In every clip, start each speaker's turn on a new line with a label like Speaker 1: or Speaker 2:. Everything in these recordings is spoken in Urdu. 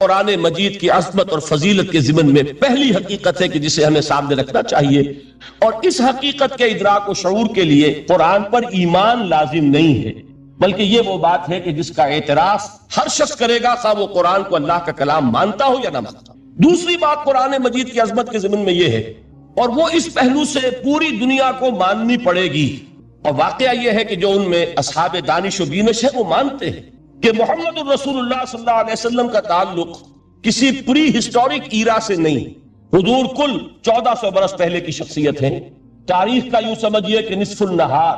Speaker 1: قرآن مجید کی عظمت اور فضیلت کے ضمن میں پہلی حقیقت ہے کہ جسے ہمیں سامنے رکھنا چاہیے، اور اس حقیقت کے ادراک و شعور کے لیے قرآن پر ایمان لازم نہیں ہے، بلکہ یہ وہ بات ہے کہ جس کا اعتراف ہر شخص کرے گا، خواہ وہ قرآن کو اللہ کا کلام مانتا ہو یا نہ مانتا ہو۔ دوسری بات قرآن مجید کی عظمت کے ضمن میں یہ ہے، اور وہ اس پہلو سے پوری دنیا کو ماننی پڑے گی، اور واقعہ یہ ہے کہ جو ان میں اصحاب دانش و بینش ہے وہ مانتے ہیں کہ محمد الرسول اللہ صلی اللہ علیہ وسلم کا تعلق کسی پری ہسٹورک ایرا سے نہیں، حضور کل 1400 برس پہلے کی شخصیت ہے، تاریخ کا یوں سمجھیے کہ نصف النہار،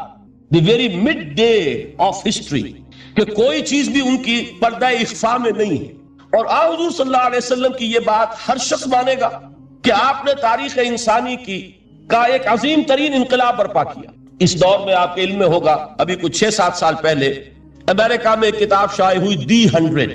Speaker 1: the very midday of history, کہ کوئی چیز بھی ان کی پردہ اخفاء میں نہیں ہے۔ اور حضور صلی اللہ علیہ وسلم کی یہ بات ہر شخص مانے گا کہ آپ نے تاریخ انسانی کا ایک عظیم ترین انقلاب برپا کیا۔ اس دور میں آپ کے علم میں ہوگا، ابھی کچھ 6-7 سال پہلے امریکہ میں ایک کتاب شائع ہوئی، دی 100،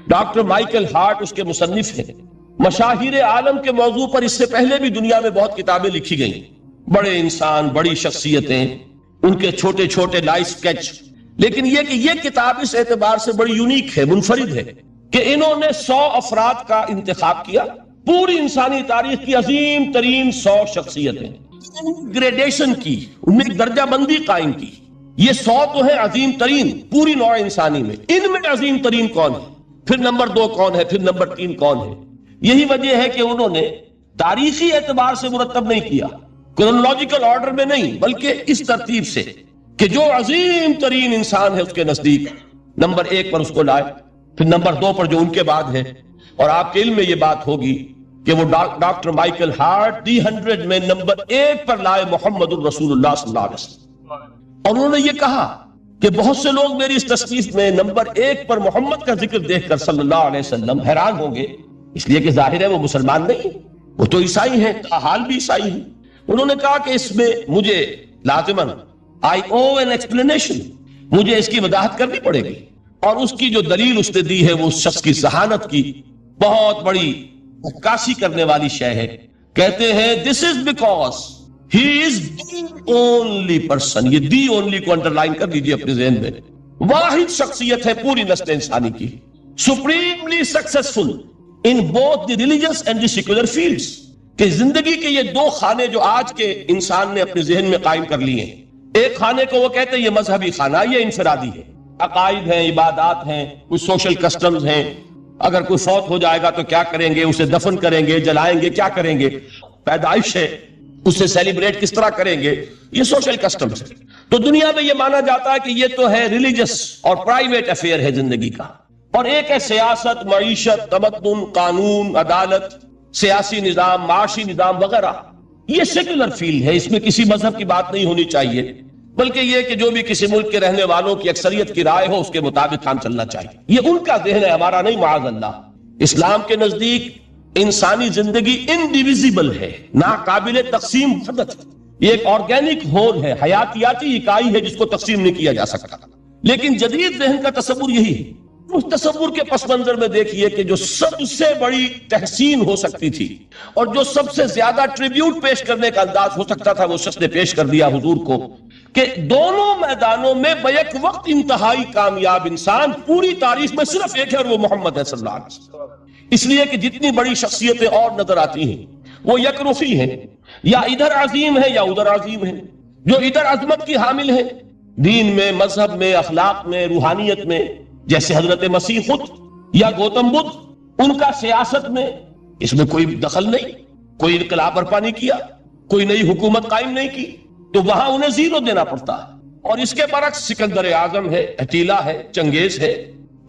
Speaker 1: ڈاکٹر مائیکل ہارٹ اس کے مصنف ہیں۔ مشاہیر عالم کے موضوع پر اس سے پہلے بھی دنیا میں بہت کتابیں لکھی گئیں، بڑے انسان، بڑی شخصیتیں، ان کے چھوٹے چھوٹے لائف سکیچ، لیکن یہ کہ یہ کتاب اس اعتبار سے بڑی یونیک ہے، منفرد ہے، کہ انہوں نے 100 افراد کا انتخاب کیا، پوری انسانی تاریخ کی عظیم ترین 100 شخصیتیں، گریڈیشن کی، ان میں ایک درجہ بندی قائم کی۔ یہ 100 تو ہیں عظیم ترین پوری نوع انسانی میں، ان میں عظیم ترین کون ہے، پھر نمبر 2 کون ہے، پھر نمبر 3 کون ہے۔ یہی وجہ ہے کہ انہوں نے تاریخی اعتبار سے مرتب نہیں کیا، کرونالوجیکل آرڈر میں نہیں، بلکہ اس ترتیب سے کہ جو عظیم ترین انسان ہے اس کے نزدیک نمبر 1 پر اس کو لائے، پھر نمبر 2 پر جو ان کے بعد ہے۔ اور آپ کے علم میں یہ بات ہوگی کہ وہ ڈاکٹر مائیکل ہارٹ دی 100 میں نمبر 1 پر لائے محمد الرسول اللہ صلی اللہ علیہ وسلم، اور انہوں نے یہ کہا کہ بہت سے لوگ میری اس تصنیف میں نمبر 1 پر محمد کا ذکر دیکھ کر صلی اللہ علیہ وسلم حیران ہوں گے، اس لیے کہ ظاہر ہے وہ مسلمان نہیں، وہ تو عیسائی ہیں، حال بھی عیسائی ہیں۔ انہوں نے کہا کہ اس میں مجھے لازماً I owe an explanation، مجھے اس کی وضاحت کرنی پڑے گی، اور اس کی جو دلیل اس نے دی ہے وہ اس شخص کی ذہانت کی بہت بڑی عکاسی کرنے والی شے ہے۔ کہتے ہیں this is because he is the only person، یہ the only کو انڈرلائن کر دیجئے اپنے ذہن میں، واحد شخصیت ہے پوری نسل انسانی کی، supremely successful in both the religious and the secular fields، کہ زندگی کے یہ 2 خانے جو آج کے انسان نے اپنے ذہن میں قائم کر لیے ہیں، ایک خانے کو وہ کہتے ہیں یہ مذہبی خانہ، یہ انفرادی ہے، عقائد ہیں، عبادات ہیں، کچھ سوشل کسٹمز ہیں، اگر کوئی فوت ہو جائے گا تو کیا کریں گے، اسے دفن کریں گے، جلائیں گے، کیا کریں گے، پیدائش ہے، اسے سیلیبریٹ کس طرح کریں گے، یہ سوشل کسٹمز ہے۔ تو دنیا میں یہ مانا جاتا ہے کہ یہ تو ہے ریلیجس اور پرائیویٹ افیئر ہے زندگی کا، اور ایک ہے سیاست، معیشت، تمدن، قانون، عدالت، سیاسی نظام، معاشی نظام وغیرہ، یہ سیکولر فیلڈ ہے، اس میں کسی مذہب کی بات نہیں ہونی چاہیے، بلکہ یہ کہ جو بھی کسی ملک کے رہنے والوں کی اکثریت کی رائے ہو اس کے مطابق کام چلنا چاہیے۔ یہ ان کا ذہن ہے، ہمارا نہیں، معاذ اللہ۔ اسلام کے نزدیک انسانی زندگی انڈیویزیبل ہے، ناقابل تقسیم وحدت ہے، یہ ایک آرگینک ہول ہے، حیاتیاتی اکائی ہے جس کو تقسیم نہیں کیا جا سکتا۔ لیکن جدید ذہن کا تصور یہی ہے۔ اس تصور کے پس منظر میں دیکھیے کہ جو سب سے بڑی تحسین ہو سکتی تھی اور جو سب سے زیادہ ٹریبیوٹ پیش کرنے کا انداز ہو سکتا تھا وہ شخص نے پیش کر دیا حضور کو، کہ دونوں میدانوں میں بیک وقت انتہائی کامیاب انسان پوری تاریخ میں صرف ایک ہے، اور وہ محمد ہے صلی اللہ علیہ وسلم۔ اس لیے کہ جتنی بڑی شخصیتیں اور نظر آتی ہیں وہ یکرخی ہیں، یا ادھر عظیم ہے یا ادھر عظیم ہے۔ جو ادھر عظمت کی حامل ہے دین میں، مذہب میں، اخلاق میں، روحانیت میں، جیسے حضرت مسیح خود یا گوتم بدھ، ان کا سیاست میں اس میں کوئی دخل نہیں، کوئی انقلاب برپا نہیں کیا، کوئی نئی حکومت قائم نہیں کی، تو وہاں انہیں 0 دینا پڑتا ہے۔ اور اس کے برعکس سکندر اعظم ہے، اٹیلا ہے، چنگیز ہے،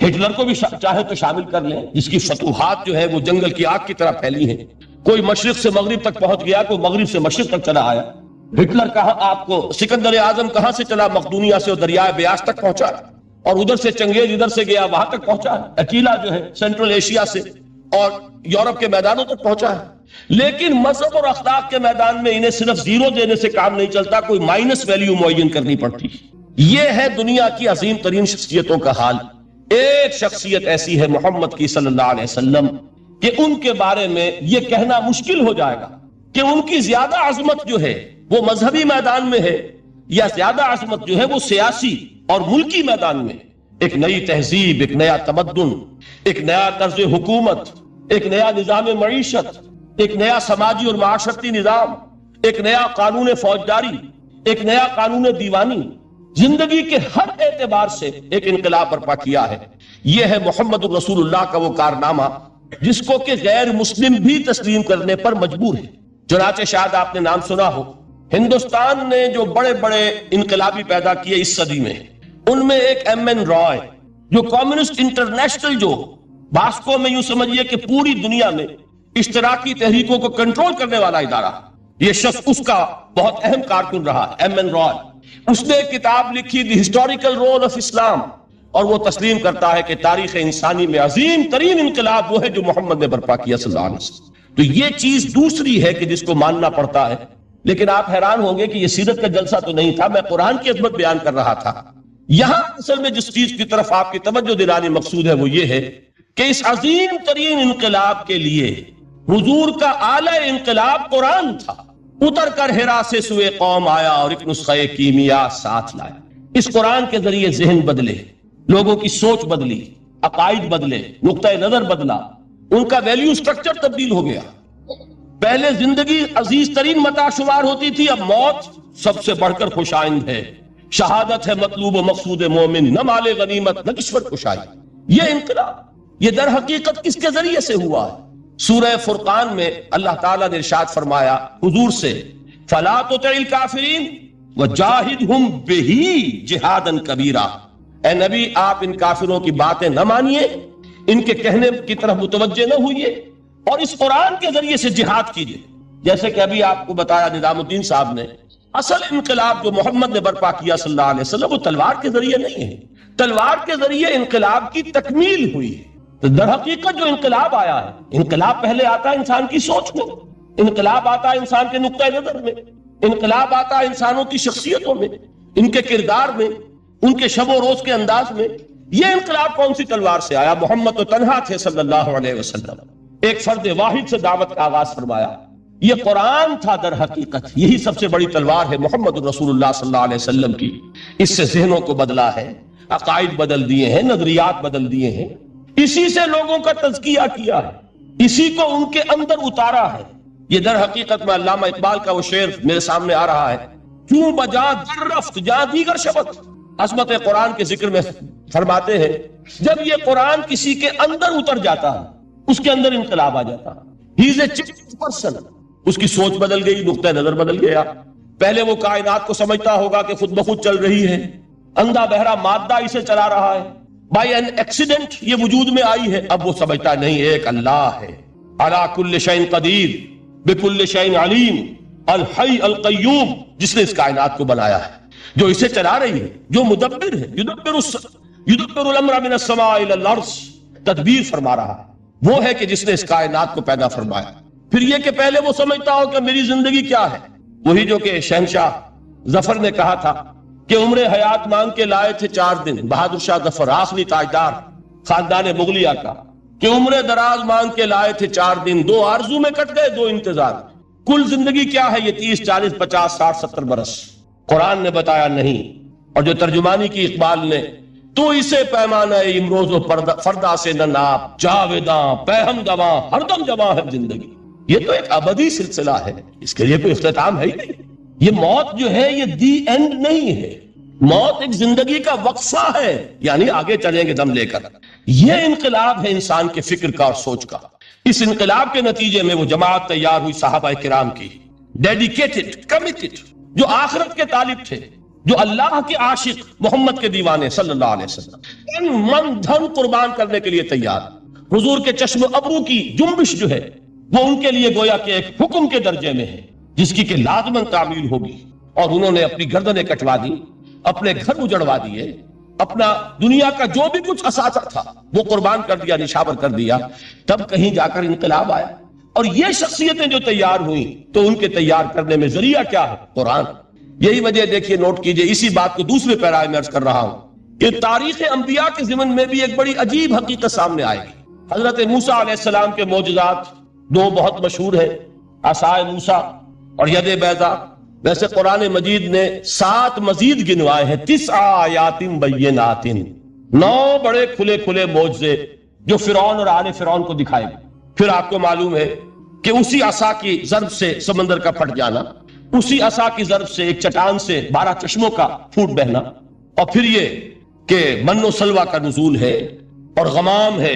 Speaker 1: ہٹلر کو بھی چاہے تو شامل کر لیں، جس کی فتوحات جو ہے وہ جنگل کی آگ کی طرح پھیلی ہیں، کوئی مشرق سے مغرب تک پہنچ گیا، کوئی مغرب سے مشرق تک چلا آیا۔ ہٹلر کہاں آپ کو سکندر اعظم کہاں سے چلا، مقدونیہ سے دریائے بیاس تک پہنچا، اور ادھر سے چنگیز ادھر سے گیا وہاں تک پہنچا ہے، اٹیلا جو ہے سینٹرل ایشیا سے اور یورپ کے میدانوں تک پہنچا ہے۔ لیکن مذہب اور اخلاق کے میدان میں انہیں صرف 0 دینے سے کام نہیں چلتا، کوئی مائنس ویلیو معین کرنی پڑتی۔ یہ ہے دنیا کی عظیم ترین شخصیتوں کا حال۔ ایک شخصیت ایسی ہے محمد کی صلی اللہ علیہ وسلم کہ ان کے بارے میں یہ کہنا مشکل ہو جائے گا کہ ان کی زیادہ عظمت جو ہے وہ مذہبی میدان میں ہے یا زیادہ عظمت جو ہے وہ سیاسی اور ملکی میدان میں۔ ایک نئی تہذیب، ایک نیا تمدن، ایک نیا طرز حکومت، ایک نیا نظام معیشت، ایک نیا سماجی اور معاشرتی نظام، ایک نیا قانون فوجداری، ایک نیا قانون دیوانی، زندگی کے ہر اعتبار سے ایک انقلاب برپا کیا ہے۔ یہ ہے محمد الرسول اللہ کا وہ کارنامہ جس کو کہ غیر مسلم بھی تسلیم کرنے پر مجبور ہے۔ چنانچہ شاید آپ نے نام سنا ہو، ہندوستان نے جو بڑے بڑے انقلابی پیدا کیے اس صدی میں، ان میں ایک ایم این رائے، جو کمیونسٹ انٹرنیشنل، جو باسکو میں یوں سمجھیے کہ پوری دنیا میں اشتراکی تحریکوں کو کنٹرول کرنے والا ادارہ، یہ شخص اس کا بہت اہم کارکن رہا، ایم این رائے۔ اس نے ایک کتاب لکھی، دی ہسٹوریکل رول آف اسلام، اور وہ تسلیم کرتا ہے کہ تاریخ انسانی میں عظیم ترین انقلاب وہ ہے جو محمد نے برپا کیا صلی اللہ علیہ وسلم۔ تو یہ چیز دوسری ہے کہ جس کو ماننا پڑتا ہے۔ لیکن آپ حیران ہوں گے کہ یہ سیرت کا جلسہ تو نہیں تھا، میں قرآن کی عظمت بیان کر رہا تھا۔ یہاں اصل میں جس چیز کی طرف آپ کی توجہ دلانی مقصود ہے وہ یہ ہے کہ اس عظیم ترین انقلاب کے لیے حضور کا اعلی انقلاب قرآن تھا۔ اتر کر حرا سے سوئے قوم آیا اور ایک نسخہ کیمیا ساتھ لایا۔ اس قرآن کے ذریعے ذہن بدلے، لوگوں کی سوچ بدلی، عقائد بدلے، نقطہ نظر بدلا، ان کا ویلیو سٹرکچر تبدیل ہو گیا۔ پہلے زندگی عزیز ترین متاع شمار ہوتی تھی، اب موت سب سے بڑھ کر خوش آئند ہے۔ شہادت ہے مطلوب و مقصود مومن، نہ مال غنیمت نہ کشور کشائی۔ یہ انقلاب یہ در حقیقت کس کے ذریعے سے ہوا ہے؟ سورہ فرقان میں اللہ تعالیٰ نے ارشاد فرمایا حضور سے، فَلَا تُطِعِ الْكَافِرِينَ وَجَاهِدْهُمْ بِهِ جِهَادًا كَبِيرًا۔ اے نبی، آپ ان کافروں کی باتیں نہ مانیے، ان کے کہنے کی طرف متوجہ نہ ہوئیے، اور اس قرآن کے ذریعے سے جہاد کیجئے۔ جیسے کہ ابھی آپ کو بتایا نظام الدین صاحب نے، اصل انقلاب جو محمد نے برپا کیا صلی اللہ علیہ وسلم وہ تلوار کے ذریعے نہیں ہے، تلوار کے ذریعے انقلاب کی تکمیل ہوئی ہے۔ تو در حقیقت جو انقلاب آیا ہے، انقلاب پہلے آتا ہے انسان کی سوچ میں، انقلاب آتا ہے انسان کے نقطہ نظر میں، انقلاب آتا ہے انسانوں کی شخصیتوں میں، ان کے کردار میں، ان کے شب و روز کے انداز میں۔ یہ انقلاب کون سی تلوار سے آیا؟ محمد تو تنہا تھے صلی اللہ علیہ وسلم، ایک فرد واحد سے دعوت کا آغاز فرمایا۔ یہ قرآن تھا در حقیقت، یہی سب سے بڑی تلوار ہے محمد رسول اللہ صلی اللہ علیہ وسلم کی۔ اس سے ذہنوں کو بدلا ہے، عقائد بدل دیے ہیں، نظریات بدل دیے ہیں، اسی سے لوگوں کا تزکیہ کیا ہے، اسی کو ان کے اندر اتارا ہے۔ یہ در حقیقت میں علامہ اقبال کا وہ شعر میرے سامنے آ رہا ہے، کیوں بجا در رفت جہاں دیگر شبت۔ عظمت قرآن کے ذکر میں فرماتے ہیں جب یہ قرآن کسی کے اندر اتر جاتا ہے، اس کے اندر انقلاب آ جاتا ہے۔ ہی از اے چینجڈ پرسن، اس کی سوچ بدل گئی، نقطہ نظر بدل گیا۔ پہلے وہ کائنات کو سمجھتا ہوگا کہ خود بخود چل رہی ہے، اندھا بہرا مادہ اسے چلا رہا ہے، بائی این ایکسیڈنٹ یہ وجود میں آئی ہے۔ اب وہ سمجھتا نہیں، ایک اللہ ہے، علی کل شیء قدیر بکل شیء علیم، الحی القیوم، جس نے اس کائنات کو بنایا ہے، جو اسے چلا رہی ہے، جو مدبر ہے، یدبر الامر من السماء الی الارض، تدبیر فرما رہا ہے، وہ ہے کہ جس نے اس کائنات کو پیدا فرمایا۔ پھر یہ کہ پہلے وہ سمجھتا ہو کہ میری زندگی کیا ہے، وہی جو کہ شہنشاہ ظفر نے کہا تھا کہ عمر حیات مانگ کے لائے تھے 4 دن، بہادر شاہ ظفر آخری تاجدار خاندان مغلیہ کا، کہ عمر دراز مانگ کے لائے تھے 4 دن، 2 آرزو میں کٹ گئے 2 انتظار۔ کل زندگی کیا ہے؟ یہ 30 40 50 60 70 برس۔ قرآن نے بتایا نہیں، اور جو ترجمانی کی اقبال نے، تو اسے پیمانہ امروز و فردا سے نہ ناپ، جاویداں پہم گواں ہر دم جواں ہے زندگی۔ یہ تو ایک ابدی سلسلہ ہے، اس کے لیے کوئی اختتام ہے ہی نہیں۔ یہ موت جو ہے یہ دی اینڈ نہیں ہے، موت ایک زندگی کا وقفہ ہے، یعنی آگے چلیں گے دم لے کر۔ یہ انقلاب ہے انسان کے فکر کا اور سوچ کا۔ اس انقلاب کے نتیجے میں وہ جماعت تیار ہوئی صحابہ کرام کی، ڈیڈیکیٹڈ، کمیٹڈ، جو آخرت کے طالب تھے، جو اللہ کے عاشق، محمد کے دیوانے صلی اللہ علیہ وسلم، تن من دھن قربان کرنے کے لیے تیار۔ حضور کے چشم ابرو کی جنبش جو ہے وہ ان کے لیے گویا کہ ایک حکم کے درجے میں ہے، جس کی کہ لازماً تعمیل ہوگی۔ اور انہوں نے اپنی گردنیں کٹوا دی، اپنے گھر اجڑوا دیے، اپنا دنیا کا جو بھی کچھ اثاثہ تھا وہ قربان کر دیا، نشاور کر دیا، تب کہیں جا کر انقلاب آیا۔ اور یہ شخصیتیں جو تیار ہوئیں تو ان کے تیار کرنے میں ذریعہ کیا ہے؟ قرآن۔ یہی وجہ دیکھیے، نوٹ کیجئے، اسی بات کو دوسرے پیرائے میں عرض کر رہا ہوں کہ تاریخ انبیاء کے ضمن میں بھی ایک بڑی عجیب حقیقت سامنے آئے گی۔ حضرت موسیٰ علیہ السلام کے معجزات 2 بہت مشہور ہیں، عصائے موسیٰ اور ید بیضاء۔ ویسے قرآن مجید نے 7 مزید گنوائے ہیں، 9 آیات بینات، 9 بڑے کھلے کھلے معجزے جو فرعون اور آل فرعون کو دکھائے گئے. پھر آپ کو معلوم ہے کہ اسی عصا کی ضرب سے سمندر کا پھٹ جانا، اسی عصا کی ضرب سے ایک چٹان سے 12 چشموں کا پھوٹ بہنا، اور پھر یہ کہ من و سلوہ کا نزول ہے اور غمام ہے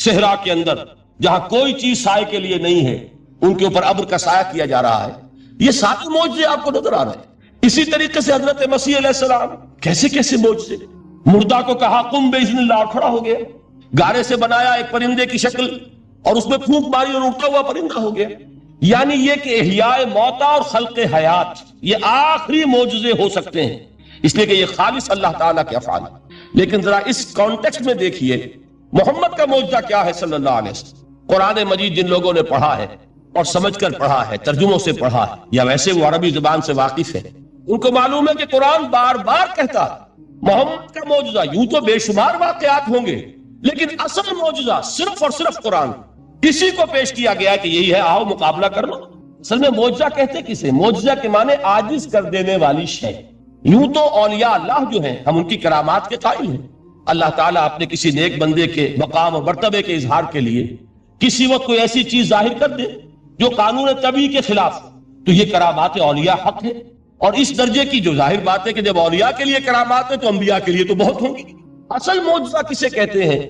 Speaker 1: صحرا کے اندر جہاں کوئی چیز سائے کے لیے نہیں ہے، ان کے اوپر ابر کا سایہ کیا جا رہا ہے. یہ سارے معجزے آپ کو نظر آ رہے ہیں. اسی طریقے سے حضرت مسیح علیہ السلام کیسے کیسے معجزے. مردہ کو کہا قم باذن اللہ، کھڑا ہو گیا. گارے سے بنایا ایک پرندے کی شکل اور اس میں پھونک ماری اور اڑتا ہوا پرندہ ہو گیا. یعنی یہ کہ احیاء موتا اور خلق حیات یہ آخری معجزے ہو سکتے ہیں، اس لیے کہ یہ خالص اللہ تعالیٰ کے افعال ہیں. لیکن ذرا اس کانٹیکسٹ میں دیکھیے محمد کا معجزہ کیا ہے صلی اللہ علیہ وسلم. قرآن مجید جن لوگوں نے پڑھا ہے اور سمجھ کر پڑھا ہے، ترجموں سے پڑھا ہے یا ویسے وہ عربی زبان سے واقف ہے، ان کو معلوم ہے کہ قرآن بار بار کہتا ہے محمد کا معجزہ. یوں تو بے شمار واقعات ہوں گے لیکن اصل معجزہ صرف اور صرف قرآن. کسی کو پیش کیا گیا کہ یہی ہے، آؤ مقابلہ کر لو. اصل میں معجزہ کہتے کسے؟ معجزہ کے معنی عاجز کر دینے والی شے. یوں تو اولیاء اللہ جو ہیں ہم ان کی کرامات کے قائل ہیں. اللہ تعالیٰ اپنے کسی نیک بندے کے مقام اور مرتبے کے اظہار کے لیے کسی وقت کوئی ایسی چیز ظاہر کر دے جو قانون طبیعی کے خلاف، تو یہ کرامات اولیاء حق ہے. اور اس درجے کی جو ظاہر بات ہے کہ جب اولیاء کے لیے کرامات ہے تو انبیاء کے لیے تو بہت ہوں گی. اصل معجزہ کسے کہتے ہیں؟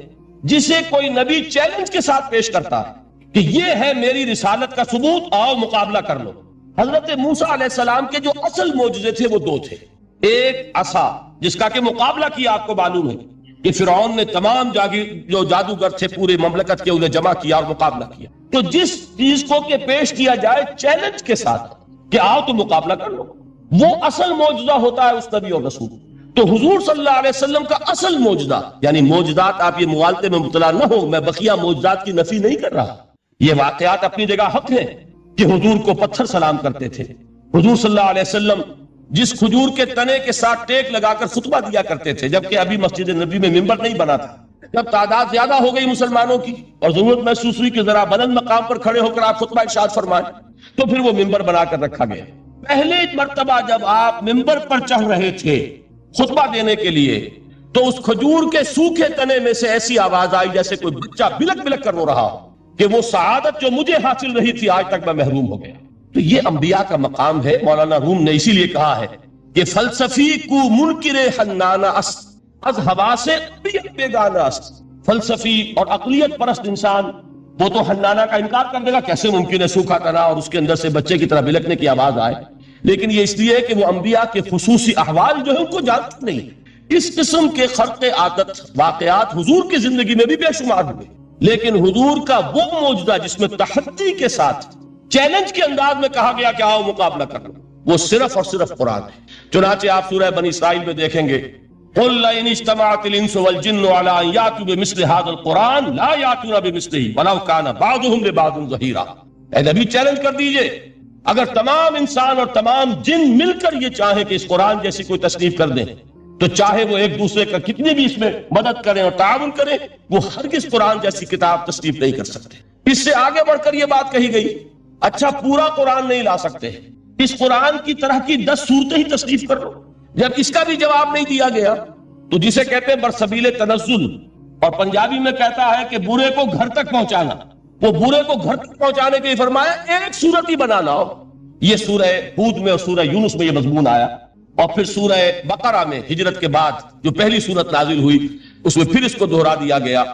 Speaker 1: جسے کوئی نبی چیلنج کے ساتھ پیش کرتا ہے کہ یہ ہے میری رسالت کا ثبوت، آؤ مقابلہ کر لو. حضرت موسیٰ علیہ السلام کے جو اصل معجزے تھے وہ 2 تھے. ایک عصا جس کا کہ مقابلہ کیا آپ کو معلوم ہے کہ فرعون نے تمام جو جادوگر تھے پورے مملکت کے انہیں جمع کیا اور مقابلہ کیا. تو جس چیز کو کہ پیش کیا جائے چیلنج کے ساتھ کہ آؤ تو مقابلہ کر لو، وہ اصل معجزہ ہوتا ہے اس نبی اور رسول. تو حضور صلی اللہ علیہ وسلم کا اصل معجزہ، یعنی معجزات آپ یہ مغالطے میں مبتلا نہ ہو، میں بقیہ معجزات کی نفی نہیں کر رہا، یہ واقعات اپنی جگہ حق ہیں کہ حضور کو پتھر سلام کرتے تھے. حضور صلی اللہ علیہ وسلم جس کھجور کے تنے کے ساتھ ٹیک لگا کر خطبہ دیا کرتے تھے، جبکہ ابھی مسجد نبی میں ممبر نہیں بنا تھا. جب تعداد زیادہ ہو گئی مسلمانوں کی اور ضرورت محسوس ہوئی کہ ذرا بلند مقام پر کھڑے ہو کر آپ خطبہ ارشاد فرمائیں، تو پھر وہ ممبر بنا کر رکھا گیا. پہلے مرتبہ جب آپ ممبر پر چڑھ رہے تھے خطبہ دینے کے لیے، تو اس کھجور کے سوکھے تنے میں سے ایسی آواز آئی جیسے کوئی بچہ بلک بلک کر رو رہا ہو کہ وہ سعادت جو مجھے حاصل رہی تھی آج تک میں محروم ہو گیا. تو یہ انبیاء کا مقام ہے. مولانا روم نے اسی لیے کہا ہے کہ فلسفی کو منکر حنانہ است، از ہوا سے عقلیت بیگانہ است. فلسفی اور عقلیت پرست انسان وہ تو حنانہ کا انکار کر دے گا، کیسے ممکن ہے سوکھا تنا اور اس کے اندر سے بچے کی طرح بلکنے کی آواز آئے. لیکن یہ اس لیے کہ وہ انبیاء کے خصوصی احوال جو ہے ان کو جانتے نہیں. اس قسم کے خرق عادت واقعات حضور کی زندگی میں بھی بے شمار ہوئے، لیکن حضور کا وہ معجزہ جس میں تحدی کے ساتھ چیلنج کے انداز میں کہا گیا کہ آؤ مقابلہ کرنا، وہ صرف اور صرف قرآن ہے. چنانچہ آپ سورہ بنی اسرائیل میں دیکھیں گے قُلْ لَئِنِ اجْتَمَعَتِ الْإِنسُ وَالْجِنُّ عَلَىٰ أَن يَأْتُوا بِمِثْلِ هَٰذَا الْقُرْآنِ لَا يَأْتُونَ بِمِثْلِهِ وَلَوْ كَانَ بَعْضُهُمْ لِبَعْضٍ ظَهِيرًا. اے نبی چیلنج کر دیجئے، اگر تمام انسان اور تمام جن مل کر یہ چاہیں کہ اس قرآن جیسی کوئی تصنیف کر دیں، تو چاہے وہ ایک دوسرے کا کتنی بھی اس میں مدد کریں اور تعاون کریں، وہ ہرگز قرآن جیسی کتاب تصنیف نہیں کر سکتے. اس سے آگے بڑھ کر یہ بات کہی گئی، اچھا پورا قرآن نہیں لا سکتے، اس قرآن کی طرح کی 10 صورتیں ہی تصنیف کر لو. جب اس کا بھی جواب نہیں دیا گیا تو جسے کہتے ہیں برسبیل تنزل، اور پنجابی میں کہتا ہے کہ برے کو گھر تک پہنچانا، وہ برے کو گھر تک پہنچانے کے لیے فرمایا ایک صورت ہی بنا لاؤ. یہ سورہ ہود میں اور سورہ یونس میں یہ مضمون آیا، اور پھر سورہ بقرہ میں ہجرت کے بعد جو پہلی سورت نازل ہوئی اس میں پھر اس کو دہرا دیا گیا.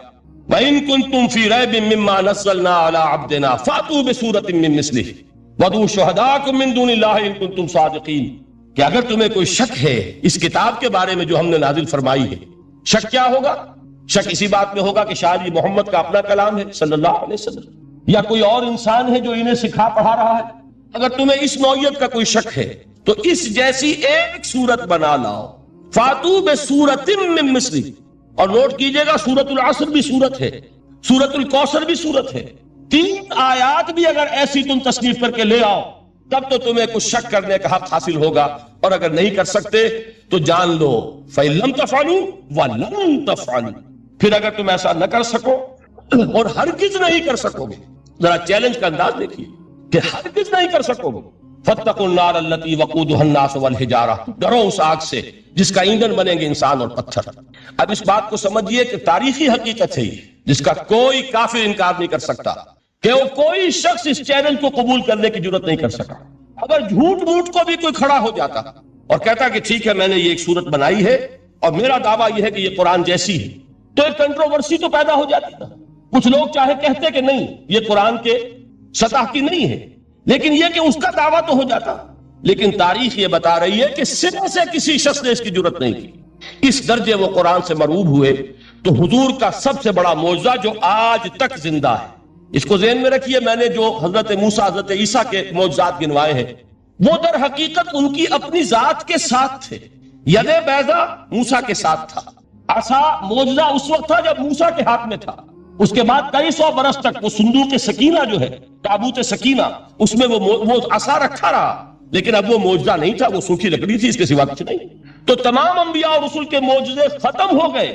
Speaker 1: وَإِن كُنتُمْ فِي رَيْبٍ مِّمَّا نَزَّلْنَا عَلَىٰ عَبْدِنَا فَأْتُوا بِسُورَةٍ مِّن مِّثْلِهِ وَادْعُوا شُهَدَاءَكُم مِّن دُونِ اللَّهِ إِن كُنتُمْ صَادِقِينَ. کہ اگر تمہیں کوئی شک ہے اس کتاب کے بارے میں جو ہم نے نازل فرمائی ہے، شک کیا ہوگا؟ شک اسی بات میں ہوگا کہ شاید یہ محمد کا اپنا کلام ہے صلی اللہ علیہ وسلم، یا کوئی اور انسان ہے جو انہیں سکھا پڑھا رہا ہے. اگر تمہیں اس نوعیت کا کوئی شک ہے تو اس جیسی ایک سورت بنا لاؤ. فاتو بسورۃ من مثلہ، اور نوٹ کیجئے گا سورۃ العصر بھی سورت ہے، سورۃ الکوثر بھی سورت ہے. 3 آیات بھی اگر ایسی تم تصنیف کر کے لے آؤ تب تو تمہیں کچھ شک کرنے کا حق حاصل ہوگا. اور اگر نہیں کر سکتے تو جان لو فَإِن لَمْ تَفْعَلُوا وَلَن تَفْعَلُوا، پھر اگر تم ایسا نہ کر سکو اور ہرگز نہیں کر سکو گے. ذرا چیلنج کا انداز دیکھیے کہ ہرگز نہیں کر سکو گے فاتقوا النار التي وقودها الناس والحجارہ، ڈرو اس آگ سے جس کا ایندھن بنیں گے انسان اور پتھر۔ اب اس بات کو سمجھیے کہ تاریخی حقیقت ہے جس کا کوئی کافر انکار نہیں کر سکتا کہ وہ کوئی شخص اس چیلنج کو قبول کرنے کی جرات نہیں کر سکا۔ اگر جھوٹ موٹ کو بھی کوئی کھڑا ہو جاتا اور کہتا کہ ٹھیک ہے میں نے یہ ایک صورت بنائی ہے اور میرا دعویٰ یہ ہے کہ یہ قرآن جیسی ہے، تو ایک کنٹروورسی تو پیدا ہو جاتی نا۔ کچھ لوگ چاہے کہتے کہ نہیں یہ قرآن کے سطح کی نہیں ہے، لیکن یہ کہ اس کا دعویٰ تو ہو جاتا۔ لیکن تاریخ یہ بتا رہی ہے کہ سرے سے کسی شخص نے اس کی جرات نہیں کی، اس درجے وہ قرآن سے مرعوب ہوئے۔ تو حضور کا سب سے بڑا معجزہ جو آج تک زندہ ہے، اس کو ذہن میں رکھیے، میں نے جو حضرت موسیٰ حضرت عیسیٰ کے معجزات گنوائے ہیں وہ در حقیقت ان کی اپنی ذات کے ساتھ تھے۔ ید بیضا موسیٰ کے ساتھ تھا، عصا معجزہ اس وقت تھا جب موسیٰ کے ہاتھ میں تھا، اس کے بعد کئی سو برس تک وہ صندوق سکینہ جو ہے، تابوت سکینہ، اس میں وہ عصا رکھا رہا، لیکن اب وہ معجزہ نہیں تھا، وہ سوکھی لکڑی تھی، اس کے سوا کچھ نہیں۔ تو تمام انبیاء اور رسول کے معجزے ختم ہو گئے،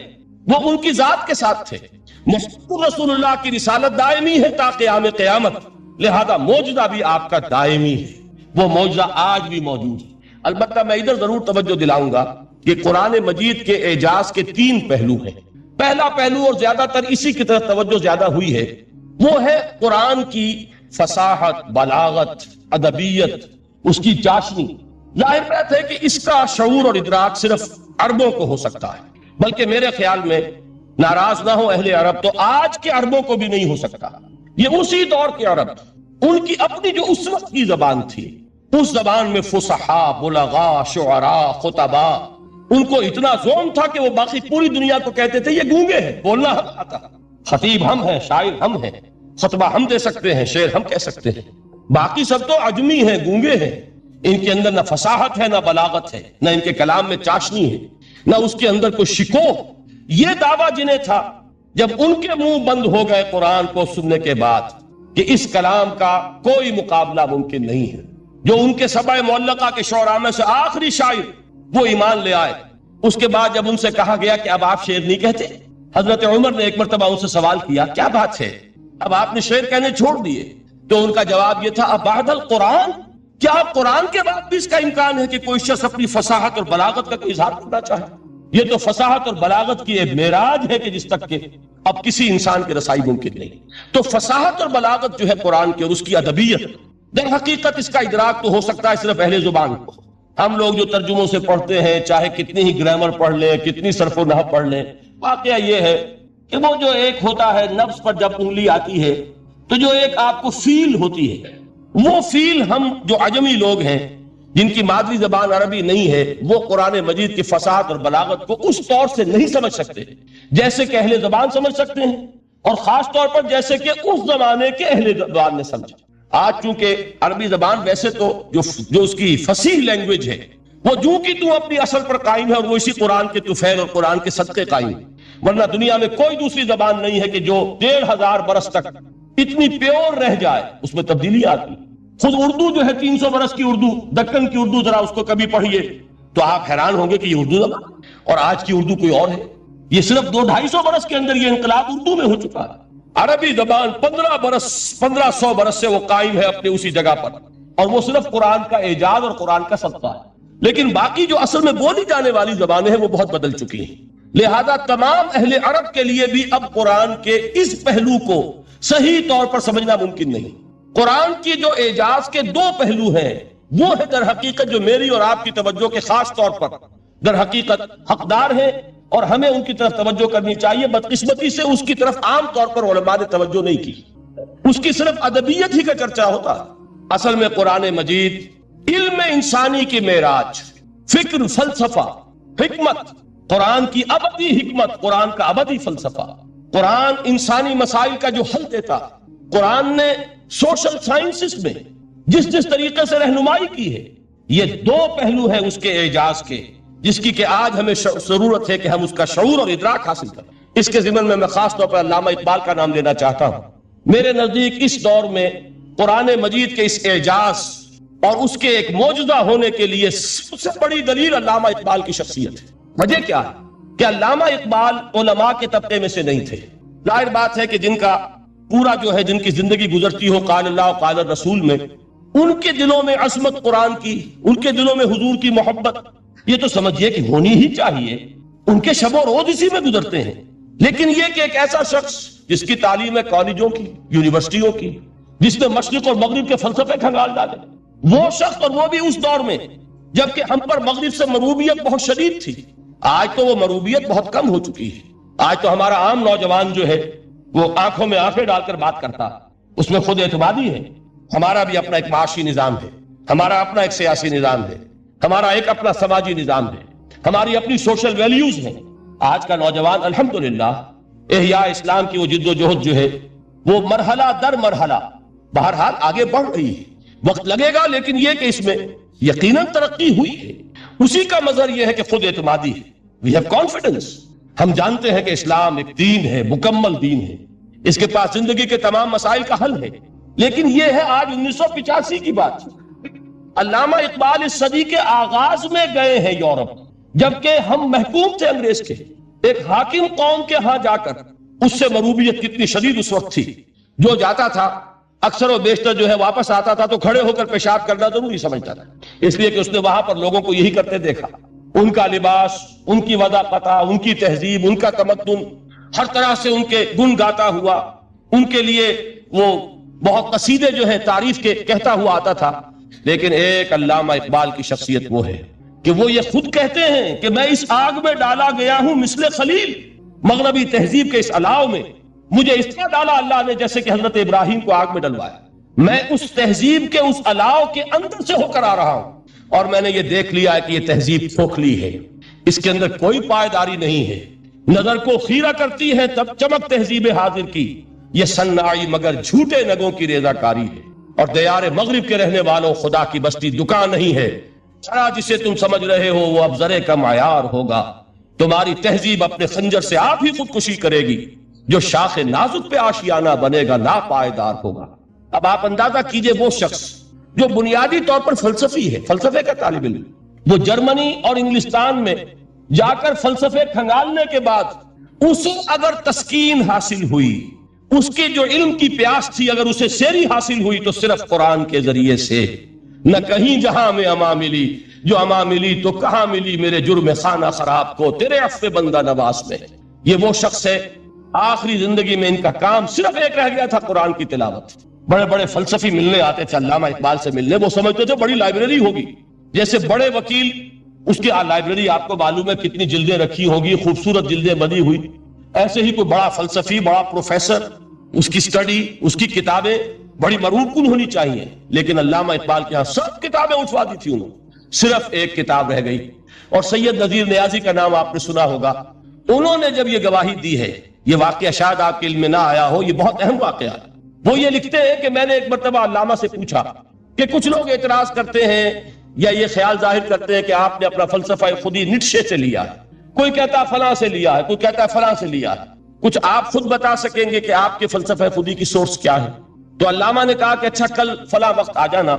Speaker 1: وہ ان کی ذات کے ساتھ تھے۔ محمد رسول اللہ کی رسالت دائمی ہے تا قیام قیامت، لہذا معجزہ بھی آپ کا دائمی ہے، وہ معجزہ آج بھی موجود ہے۔ البتہ میں ادھر ضرور توجہ دلاؤں گا کہ قرآن مجید کے اعجاز کے تین پہلو ہیں۔ پہلا پہلو، اور زیادہ تر اسی کی طرف توجہ زیادہ ہوئی ہے، وہ ہے قرآن کی فصاحت، بلاغت، ادبیت، اس کی چاشنی۔ ظاہر بات ہے کہ اس کا شعور اور ادراک صرف عربوں کو ہو سکتا ہے، بلکہ میرے خیال میں ناراض نہ ہو اہل عرب تو آج کے عربوں کو بھی نہیں ہو سکتا۔ یہ اسی دور کے عرب، ان کی اپنی جو اس وقت کی زبان تھی، اس زبان میں فصحاء، بلغاء، شعراء، خطباء، ان کو اتنا ذوق تھا کہ وہ باقی پوری دنیا کو کہتے تھے یہ گونگے ہیں، بولنا ہم آتا، خطیب ہم ہیں، شاعر ہم ہیں، خطبہ ہم دے سکتے ہیں، شعر ہم کہہ سکتے ہیں، باقی سب تو عجمی ہیں، گونگے ہیں، ان کے اندر نہ فصاحت ہے، نہ بلاغت ہے، نہ ان کے کلام میں چاشنی ہے، نہ اس کے اندر کوئی شکوہ۔ یہ دعویٰ جنہیں تھا، جب ان کے منہ بند ہو گئے قرآن کو سننے کے بعد کہ اس کلام کا کوئی مقابلہ ممکن نہیں ہے، جو ان کے سبع معلقہ کے شعراء میں سے آخری شاعر وہ ایمان لے آئے، اس کے بعد جب ان سے کہا گیا کہ اب آپ شعر نہیں کہتے، حضرت عمر نے ایک مرتبہ ان سے سوال کیا کیا بات ہے، اب آپ نے شعر کہنے چھوڑ دیے؟ تو ان کا جواب یہ تھا اب بعد القرآن، کیا قرآن کے بعد بھی اس کا امکان ہے کہ کوئی شخص اپنی فصاحت اور بلاغت کا کوئی اظہار کرنا چاہے؟ یہ تو فصاحت اور بلاغت کی ایک معراج ہے کہ جس تک کہ اب کسی انسان کی رسائی ممکن نہیں۔ تو فصاحت اور بلاغت جو ہے قرآن کی اور اس کی ادبیت، در حقیقت اس کا ادراک تو ہو سکتا ہے صرف اہل زبان کو۔ ہم لوگ جو ترجموں سے پڑھتے ہیں، چاہے کتنی ہی گرامر پڑھ لیں، کتنی صرف و نحو پڑھ لیں، واقعہ یہ ہے کہ وہ جو ایک ہوتا ہے نفس پر جب انگلی آتی ہے تو جو ایک آپ کو فیل ہوتی ہے، وہ فیل ہم جو عجمی لوگ ہیں جن کی مادری زبان عربی نہیں ہے، وہ قرآن مجید کی فصاحت اور بلاغت کو اس طور سے نہیں سمجھ سکتے جیسے کہ اہل زبان سمجھ سکتے ہیں، اور خاص طور پر جیسے کہ اس زمانے کے اہل زبان نے سمجھا۔ آج چونکہ عربی زبان ویسے تو جو اس کی فصیح لینگویج ہے وہ جو کی تو اپنی اصل پر قائم ہے، اور وہ اسی قرآن کے طفیل اور قرآن کے صدقے قائم ہے، ورنہ دنیا میں کوئی دوسری زبان نہیں ہے کہ جو 1500 برس تک اتنی پیور رہ جائے، اس میں تبدیلی آتی۔ خود اردو جو ہے 300 برس کی اردو، دکن کی اردو، ذرا اس کو کبھی پڑھیے تو آپ حیران ہوں گے کہ یہ اردو زبان اور آج کی اردو کوئی اور ہے۔ یہ صرف 200-250 برس کے اندر یہ انقلاب اردو میں ہو چکا ہے۔ عربی زبان 1500 برس سے وہ قائم ہے اپنے اسی جگہ پر، اور وہ صرف قرآن کا اعجاز اور قرآن کا صدقہ ہے، لیکن باقی جو اصل میں بولی جانے والی زبانیں ہیں وہ بہت بدل چکی ہیں۔ لہذا تمام اہل عرب کے لیے بھی اب قرآن کے اس پہلو کو صحیح طور پر سمجھنا ممکن نہیں۔ قرآن کی جو اعجاز کے 2 پہلو ہیں، وہ ہے در حقیقت جو میری اور آپ کی توجہ کے خاص طور پر در حقیقت حقدار ہیں، اور ہمیں ان کی طرف توجہ کرنی چاہیے۔ بدقسمتی سے اس کی طرف عام طور پر علماء نے توجہ نہیں کی، اس کی صرف ادبیت ہی کا چرچا ہوتا ہے۔ اصل میں قرآن مجید علم انسانی کی معراج، فکر، فلسفہ، حکمت، قرآن کی ابدی حکمت، قرآن کا ابدی فلسفہ، قرآن انسانی مسائل کا جو حل دیتا، قرآن نے سوشل سائنسز میں جس طریقے سے رہنمائی کی ہے، یہ 2 پہلو ہیں اس کے اعجاز کے، جس کی کہ آج ہمیں ضرورت ہے کہ ہم اس کا شعور اور ادراک حاصل کریں۔ اس کے ضمن میں میں خاص طور پر علامہ اقبال کا نام لینا چاہتا ہوں۔ میرے نزدیک اس دور میں قرآن مجید کے اس اعجاز اور اس کے ایک معجزہ ہونے کے لیے سب سے بڑی دلیل علامہ اقبال کی شخصیت ہے۔ وجہ کیا ہے کہ علامہ اقبال علماء کے طبقے میں سے نہیں تھے۔ ظاہر بات ہے کہ جن کا پورا جو ہے جن کی زندگی گزرتی ہو قال اللہ و قال الرسول میں، ان کے دلوں میں عظمت قرآن کی، ان کے دلوں میں حضور کی محبت، یہ تو سمجھیے کہ ہونی ہی چاہیے، ان کے شب و روز اسی میں گزرتے ہیں۔ لیکن یہ کہ ایک ایسا شخص جس کی تعلیم ہے کالجوں کی، یونیورسٹیوں کی، جس نے مشرق اور مغرب کے فلسفے کھنگال ڈالے، وہ شخص، اور وہ بھی اس دور میں جبکہ ہم پر مغرب سے مروبیت بہت شدید تھی۔ آج تو وہ مروبیت بہت کم ہو چکی ہے۔ آج تو ہمارا عام نوجوان جو ہے وہ آنکھوں میں آنکھیں ڈال کر بات کرتا، اس میں خود اعتمادی ہے۔ ہمارا بھی اپنا ایک معاشی نظام ہے، ہمارا اپنا ایک سیاسی نظام ہے، ہمارا ایک اپنا سماجی نظام ہے، ہماری اپنی سوشل ویلیوز ہیں۔ آج کا نوجوان الحمدللہ احیاء اسلام کی وہ جد و جہد جو ہے وہ مرحلہ در مرحلہ بہرحال آگے بڑھ رہی ہے۔ وقت لگے گا، لیکن یہ کہ اس میں یقیناً ترقی ہوئی ہے۔ اسی کا مظہر یہ ہے کہ خود اعتمادی ہے۔ We have confidence۔ ہم جانتے ہیں کہ اسلام ایک دین ہے، مکمل دین ہے، اس کے پاس زندگی کے تمام مسائل کا حل ہے۔ لیکن یہ ہے آج 1985 کی بات۔ علامہ اقبال اس صدی کے آغاز میں گئے ہیں یورپ، جبکہ ہم محکوم تھے انگریز کے، ایک حاکم قوم کے ہاں جا کر۔ اس سے مروبیت کتنی شدید اس وقت تھی، جو جاتا تھا اکثر و بیشتر جو ہے واپس آتا تھا تو کھڑے ہو کر پیشاب کرنا ضروری سمجھتا تھا، اس لیے کہ اس نے وہاں پر لوگوں کو یہی کرتے دیکھا۔ ان کا لباس، ان کی وضاقت، ان کی تہذیب، ان کا تمدن، ہر طرح سے ان کے گن گاتا ہوا، ان کے لیے وہ بہت قصیدے جو ہیں تعریف کے کہتا ہوا آتا تھا۔ لیکن ایک علامہ اقبال کی شخصیت وہ ہے کہ وہ یہ خود کہتے ہیں کہ میں اس آگ میں ڈالا گیا ہوں مثل خلیل، مغربی تہذیب کے اس الاؤ میں مجھے اس طرح ڈالا اللہ نے جیسے کہ حضرت ابراہیم کو آگ میں ڈلوایا۔ میں اس تہذیب کے اس الاؤ کے اندر سے ہو کر آ رہا ہوں، اور میں نے یہ دیکھ لیا ہے کہ یہ تہذیب کھوکھلی ہے، اس کے اندر کوئی پائیداری نہیں ہے، نظر کو خیرہ کرتی ہے تب چمک تہذیب حاضر کی، یہ صناعی مگر جھوٹے نگوں کی ریزہ کاری ہے۔ اور دیار مغرب کے رہنے والوں، خدا کی بستی دکان نہیں ہے، سرا جسے تم سمجھ رہے ہو وہ اب ذرے کا معیار ہوگا۔ تمہاری تہذیب اپنے خنجر سے آپ ہی خودکشی کرے گی، جو شاخ نازک پہ آشیانہ بنے گا ناپائیدار ہوگا۔ اب آپ اندازہ کیجئے وہ شخص جو بنیادی طور پر فلسفی ہے، فلسفے کا طالب علم، وہ جرمنی اور انگلستان میں جا کر فلسفے کھنگالنے کے بعد اسے اگر تسکین حاصل ہوئی، اس کے جو علم کی پیاس تھی اگر اسے سیری حاصل ہوئی تو صرف قرآن کے ذریعے سے۔ نہ کہیں جہاں میں اما ملی، جو اما ملی تو کہاں ملی میرے جرم خانہ خراب کو تیرے عفو بندہ نواز میں۔ یہ وہ شخص ہے، آخری زندگی میں ان کا کام صرف ایک رہ گیا تھا، قرآن کی تلاوت۔ بڑے بڑے فلسفی ملنے آتے تھے علامہ اقبال سے ملنے، وہ سمجھتے تھے بڑی لائبریری ہوگی، جیسے بڑے وکیل اس کی لائبریری آپ کو معلوم ہے کتنی جلدیں رکھی ہوگی، خوبصورت جلدیں بنی ہوئی، ایسے ہی کوئی بڑا فلسفی، بڑا پروفیسر، اس کی سٹڈی، اس کی کتابیں بڑی مرغوب کن ہونی چاہیے۔ لیکن علامہ اقبال کے ہاں سب کتابیں اٹھوا دی تھی انہوں نے، صرف ایک کتاب رہ گئی، اور سید نذیر نیازی کا نام آپ نے سنا ہوگا۔ انہوں نے جب یہ گواہی دی ہے، یہ واقعہ شاید آپ کے علم میں نہ آیا ہو، یہ بہت اہم واقعہ ہے۔ وہ یہ لکھتے ہیں کہ میں نے ایک مرتبہ علامہ سے پوچھا کہ کچھ لوگ اعتراض کرتے ہیں یا یہ خیال ظاہر کرتے ہیں کہ آپ نے اپنا فلسفہ خودی نیٹشے سے لیا ہے، کوئی کہتا ہے فلاں سے لیا ہے، کوئی کہتا ہے فلاں سے لیا ہے، کچھ آپ خود بتا سکیں گے کہ آپ کے فلسفہ خودی کی سورس کیا ہے؟ تو علامہ نے کہا کہ اچھا کل فلاں وقت آ جانا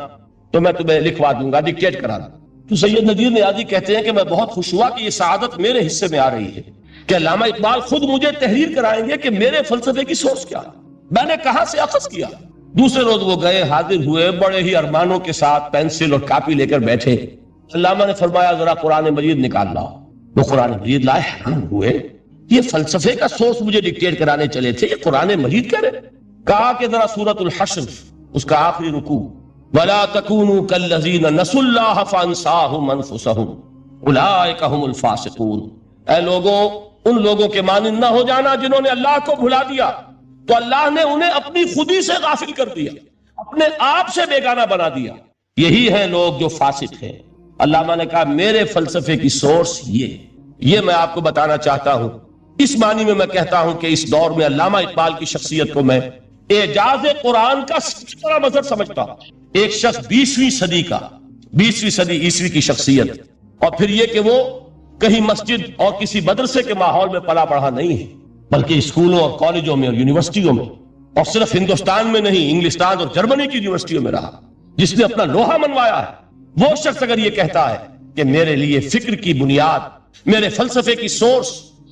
Speaker 1: تو میں تمہیں لکھوا دوں گا، ڈکٹیٹ کرا دوں۔ تو سید نذیر نیازی کہتے ہیں کہ میں بہت خوش ہوا کہ یہ سعادت میرے حصے میں آ رہی ہے کہ علامہ اقبال خود مجھے تحریر کرائیں گے کہ میرے فلسفے کی سورس کیا ہے، میں نے کہاں سے اخذ کیا۔ دوسرے روز وہ گئے، حاضر ہوئے، بڑے ہی ارمانوں کے ساتھ پینسل اور کاپی لے کر بیٹھے۔ علامہ نے فرمایا ذرا قرآن مجید نکال لاؤ۔ وہ قرآن مجید لائے، حیران ہوئے، یہ فلسفے کا سورس مجھے ڈکٹیٹ کرانے چلے تھے، یہ قرآن مجید کہہ رہے۔ کہا کہ ذرا سورۃ الحشر اس کا آخری رکوع، وَلَا تَكُونُوا كَالَّذِينَ نَسُوا اللَّهَ فَأَنسَاهُمْ أَنفُسَهُمْ أُولَٰئِكَ هُمُ الْفَاسِقُونَ۔ اے لوگوں، ان لوگوں کے مانند نہ ہو جانا جنہوں نے اللہ کو بھلا دیا تو اللہ نے انہیں اپنی خودی سے غافل کر دیا، اپنے آپ سے بیگانہ بنا دیا، یہی ہیں لوگ جو فاسق ہیں۔ علامہ نے کہا میرے فلسفے کی سورس یہ میں آپ کو بتانا چاہتا ہوں۔ اس معنی میں کہتا ہوں کہ اس دور میں علامہ اقبال کی شخصیت کو میں اعجاز قرآن کا سب سے بڑا مظہر سمجھتا ہوں۔ ایک شخص 20ویں صدی کا، 20ویں صدی عیسوی کی شخصیت، اور پھر یہ کہ وہ کہیں مسجد اور کسی مدرسے کے ماحول میں پلا بڑھا نہیں ہے، بلکہ اسکولوں اور کالجوں میں اور یونیورسٹیوں میں، اور صرف ہندوستان میں نہیں، انگلستان اور جرمنی کی یونیورسٹیوں میں رہا، جس نے اپنا لوہا منوایا ہے۔ وہ شخص اگر یہ کہتا ہے کہ میرے لیے فکر کی بنیاد، میرے فلسفے کی سورس،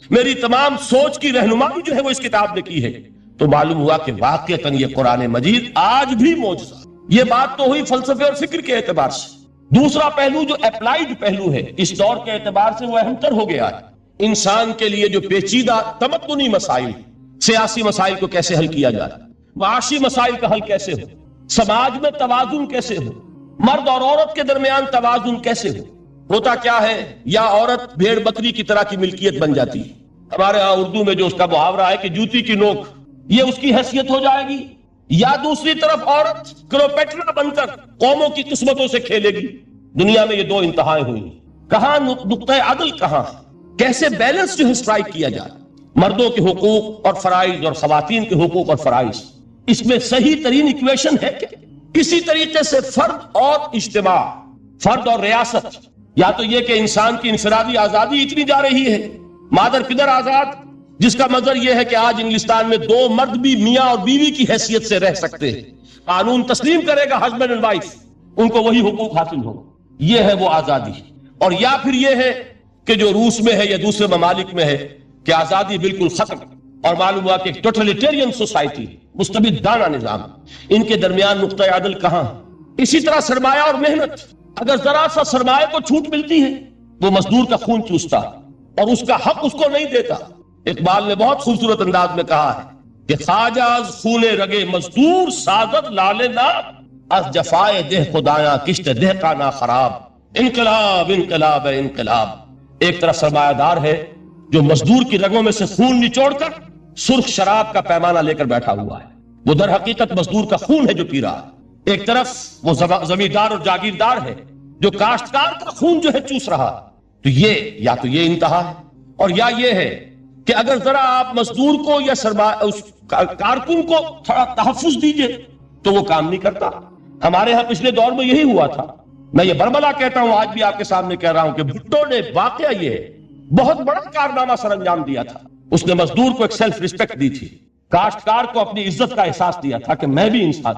Speaker 1: میری تمام سوچ کی رہنمائی جو ہے وہ اس کتاب نے کی ہے، تو معلوم ہوا کہ واقعتاً یہ قرآن مجید آج بھی معجزہ، یہ بات تو ہوئی فلسفے اور فکر کے اعتبار سے۔ دوسرا پہلو جو اپلائیڈ پہلو ہے اس دور کے اعتبار سے وہ اہم تر ہو گیا ہے۔ انسان کے لیے جو پیچیدہ تمدنی مسائل، سیاسی مسائل کو کیسے حل کیا جائے، معاشی مسائل کا حل کیسے ہو، سماج میں توازن کیسے ہو، مرد اور عورت کے درمیان توازن کیسے ہو۔ ہوتا کیا ہے، یا عورت بھیڑ بکری کی طرح کی ملکیت بن جاتی ہے، ہمارے ہاں اردو میں جو اس کا محاورہ ہے کہ جوتی کی نوک، یہ اس کی حیثیت ہو جائے گی، یا دوسری طرف عورت کلوپیٹرا بن کر قوموں کی قسمتوں سے کھیلے گی۔ دنیا میں یہ دو انتہائیں ہوئی، کہاں نقطہ عدل، کہاں کیسے بیلنس جو ہے اسٹرائک کیا جائے، مردوں کے حقوق اور فرائض اور خواتین کے حقوق اور فرائض، اس میں صحیح ترین ایکویشن ہے کہ اسی طریقے سے فرد اور اجتماع، فرد اور ریاست، یا تو یہ کہ انسان کی انفرادی آزادی اتنی جا رہی ہے، مادر پدر آزاد، جس کا منظر یہ ہے کہ آج انگلستان میں دو مرد بھی میاں اور بیوی کی حیثیت سے رہ سکتے ہیں، قانون تسلیم کرے گا ہسبینڈ اینڈ وائف، ان کو وہی حقوق حاصل ہو، یہ ہے وہ آزادی۔ اور یا پھر یہ ہے کہ جو روس میں ہے یا دوسرے ممالک میں ہے کہ آزادی بالکل ختم، اور معلوم ہوا کہ ٹوٹلیٹیرین سوسائٹی، مستبدانہ نظام، ان کے درمیان نقطہ عدل کہاں؟ اسی طرح سرمایہ اور محنت، اگر ذرا سا سرمایہ کو چھوٹ ملتی ہے وہ مزدور کا خون چوستا اور اس کا حق اس کو نہیں دیتا۔ اقبال نے بہت خوبصورت انداز میں کہا ہے کہ خواجہ از خون رگے مزدور سازد لالے نا، از جفائے دہ خدایاں کشت دہ کا نا خراب۔ انقلاب انقلاب انقلاب، ایک طرف سرمایہ دار ہے جو مزدور کی رگوں میں سے خون نچوڑ کر سرخ شراب کا پیمانہ لے کر بیٹھا ہوا ہے، وہ در حقیقت مزدور کا خون ہے جو پی رہا ہے۔ ایک طرف وہ زمیندار اور جاگیردار ہے جو کاشتکار کا خون جو ہے چوس رہا ہے۔ تو یہ یا تو یہ انتہا ہے، اور یا یہ ہے کہ اگر ذرا آپ مزدور کو یا اس کارکن کو تھوڑا تحفظ دیجئے تو وہ کام نہیں کرتا۔ ہمارے ہاں پچھلے دور میں یہی ہوا تھا، میں یہ برملا کہتا ہوں، آج بھی آپ کے سامنے کہہ رہا ہوں کہ بھٹو نے واقعہ یہ بہت بڑا کارنامہ سر انجام دیا تھا۔ اس نے مزدور کو ایک سیلف ریسپیکٹ دی تھی، کاشتکار کو اپنی عزت کا احساس دیا تھا کہ میں بھی انسان،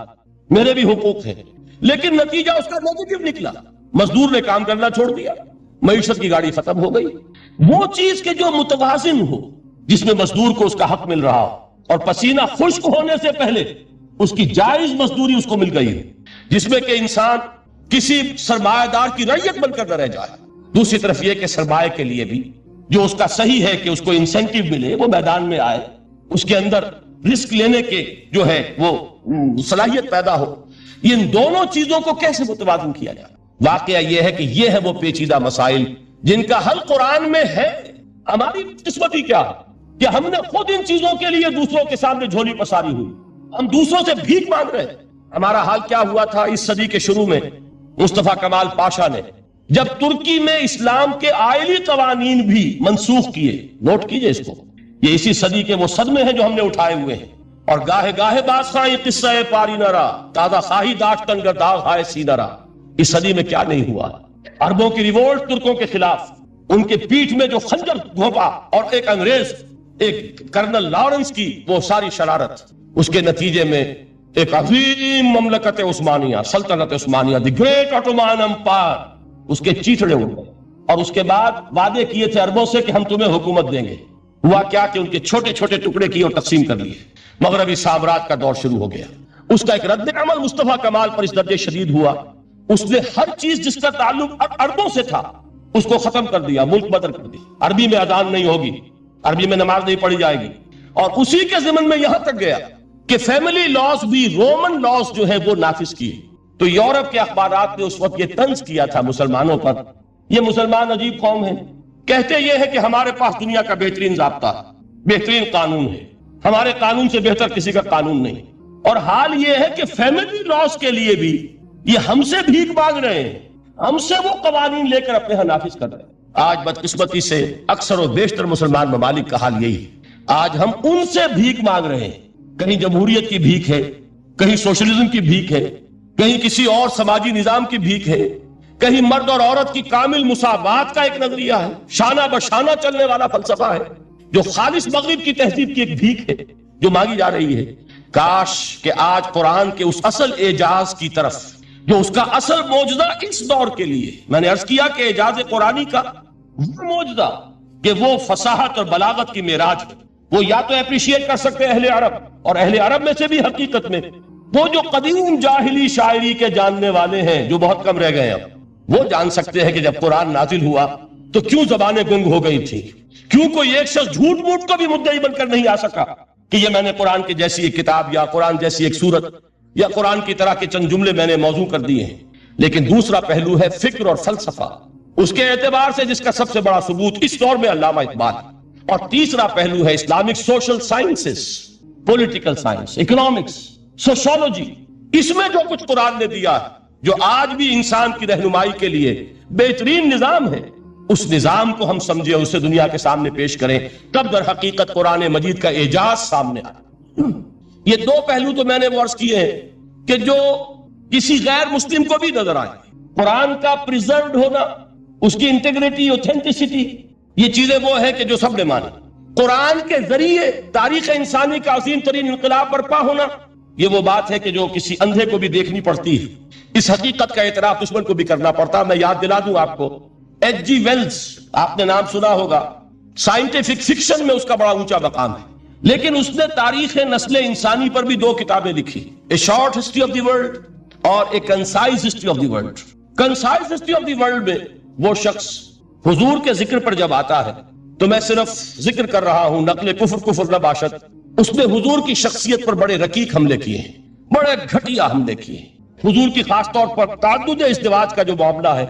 Speaker 1: میرے بھی حقوق ہیں، لیکن نتیجہ اس کا نیگیٹو نکلا، مزدور نے کام کرنا چھوڑ دیا، معیشت کی گاڑی ختم ہو گئی۔ وہ چیز کہ جو متوازن ہو، جس میں مزدور کو اس کا حق مل رہا ہو اور پسینہ خشک ہونے سے پہلے اس کی جائز مزدوری اس کو مل گئی ہے، جس میں کہ انسان کسی سرمایہ دار کی رعیت بن کر نہ رہ جائے۔ دوسری طرف یہ کہ سرمایہ کے لیے بھی جو اس کا صحیح ہے کہ اس کو انسینٹیو ملے، وہ میدان میں آئے، اس کے اندر رسک لینے کے جو ہے وہ صلاحیت پیدا ہو۔ ان دونوں چیزوں کو کیسے متوازن کیا جائے؟ واقعہ یہ ہے کہ یہ ہے وہ پیچیدہ مسائل جن کا حل قرآن میں ہے۔ ہماری قسمت ہی کیا ہے کہ ہم نے خود ان چیزوں کے لیے دوسروں کے سامنے جھولی پساری ہوئی، ہم دوسروں سے بھیک مانگ رہے ہیں۔ ہمارا حال کیا ہوا تھا اس صدی کے شروع میں؟ مصطفیٰ کمال پاشا نے جب ترکی میں اسلام کے آئلی قوانین بھی منسوخ کیے، نوٹ کیجئے اس کو، یہ اسی صدی کے وہ صدمے ہیں جو ہم نے اٹھائے ہوئے ہیں۔ اور گاہے گاہے باز خواہی قصہ پاری نہ رہا، تازہ خواہی داشتن گر داغ ہائے سی نہ رہا۔ اس صدی میں کیا نہیں ہوا؟ عربوں کی ریوولٹ ترکوں کے خلاف، ان کے پیٹھ میں جو خنجر گھونپا، اور ایک انگریز، ایک کرنل لارنس کی وہ ساری شرارت، اس کے نتیجے میں ایک عظیم مملکت عثمانیہ، سلطنت عثمانیہ، دی گریٹ آٹومان امپائر، اس کے چیتڑے اڑ گئے، اور اس کے بعد وعدے کیے تھے عربوں سے کہ ہم تمہیں حکومت دیں گے۔ ہوا کیا کہ ان کے چھوٹے چھوٹے ٹکڑے کیے اور تقسیم کر لیے، مغربی سامراج کا دور شروع ہو گیا۔ اس کا ایک رد عمل مصطفیٰ کمال پر اس درجے شدید ہوا، اس نے ہر چیز جس کا تعلق عربوں سے تھا اس کو ختم کر دیا، ملک بدر کر دیا۔ عربی میں اذان نہیں ہوگی، عربی میں نماز نہیں پڑھی جائے گی، اور اسی کے ضمن میں یہاں تک گیا کہ فیملی لاز بھی، رومن لاز جو ہے وہ نافذ کیے۔ تو یورپ کے اخبارات نے اس وقت یہ طنز کیا تھا مسلمانوں پر، یہ مسلمان عجیب قوم ہے، کہتے یہ ہے کہ ہمارے پاس دنیا کا بہترین ضابطہ، بہترین قانون ہے، ہمارے قانون سے بہتر کسی کا قانون نہیں۔ اور حال یہ ہے کہ فیملی لاز کے لیے بھی یہ ہم سے بھیک مانگ رہے ہیں، ہم سے وہ قوانین لے کر اپنے ہاں نافذ کر رہے ہیں۔ آج بدقسمتی سے اکثر و بیشتر مسلمان ممالک کا حال یہی ہے، آج ہم ان سے بھیک مانگ رہے ہیں، کہیں جمہوریت کی بھیک ہے، کہیں سوشلزم کی بھیک ہے، کہیں کسی اور سماجی نظام کی بھیک ہے، کہیں مرد اور عورت کی کامل مساوات کا ایک نظریہ ہے، شانہ بشانہ چلنے والا فلسفہ ہے، جو خالص مغرب کی تہذیب کی ایک بھیک ہے جو مانگی جا رہی ہے۔ کاش کہ آج قرآن کے اس اصل اعجاز کی طرف، جو اس کا اصل معجزہ اس دور کے لیے، میں نے عرض کیا کہ اعجاز قرآنی کا وہ معجزہ کہ وہ فصاحت اور بلاغت کی معراج ہے، وہ یا تو اپریشیٹ کر سکتے اہل عرب، اور اہل عرب میں سے بھی حقیقت میں وہ جو قدیم جاہلی شاعری کے جاننے والے ہیں جو بہت کم رہ گئے اب، وہ جان سکتے ہیں کہ جب قرآن نازل ہوا تو کیوں زبانیں گنگ ہو گئی تھی، کیوں کوئی ایک شخص جھوٹ موٹ کو بھی مدعی بن کر نہیں آ سکا کہ یہ میں نے قرآن کی جیسی ایک کتاب یا قرآن جیسی ایک سورت یا قرآن کی طرح کے چند جملے میں نے موضوع کر دیے ہیں۔ لیکن دوسرا پہلو ہے فکر اور فلسفہ، اس کے اعتبار سے جس کا سب سے بڑا ثبوت اس دور میں علامہ اقبال، اور تیسرا پہلو ہے Islamic social sciences, political science, economics, sociology. اس میں جو کچھ قرآن نے دیا ہے، جو آج بھی انسان کی رہنمائی کے لیے بہترین نظام ہے، اس نظام کو ہم سمجھے، اسے دنیا کے سامنے پیش کریں، تب در حقیقت قرآن مجید کا اعجاز سامنے آئے۔ یہ دو پہلو تو میں نے عرض کیے ہیں کہ جو کسی غیر مسلم کو بھی نظر آئے، قرآن کا پریزروڈ ہونا، اس کی انٹیگریٹی، اوتھینٹسٹی، یہ چیزیں وہ ہیں کہ جو سب نے مانی۔ قرآن کے ذریعے تاریخ انسانی کا عظیم ترین انقلاب برپا ہونا، یہ وہ بات ہے کہ جو کسی اندھے کو بھی دیکھنی پڑتی ہے۔ اس حقیقت کا اعتراف دشمن کو بھی کرنا پڑتا۔ میں یاد دلا دوں آپ کو، ایچ جی ویلز، آپ نے نام سنا ہوگا، سائنٹیفک فکشن میں اس کا بڑا اونچا مقام ہے، لیکن اس نے تاریخ نسل انسانی پر بھی دو کتابیں لکھی، a short history of the world اور a concise history of the world. Concise history of the world میں وہ شخص حضور کے ذکر پر جب آتا ہے تو میں صرف ذکر کر رہا ہوں، نقل کفر نہ باشد، اس نے حضور کی شخصیت پر بڑے رقیق حملے کیے ہیں، بڑے گھٹیا حملے کیے ہیں۔ حضور کی خاص طور پر تعدد ازدواج کا جو معاملہ ہے،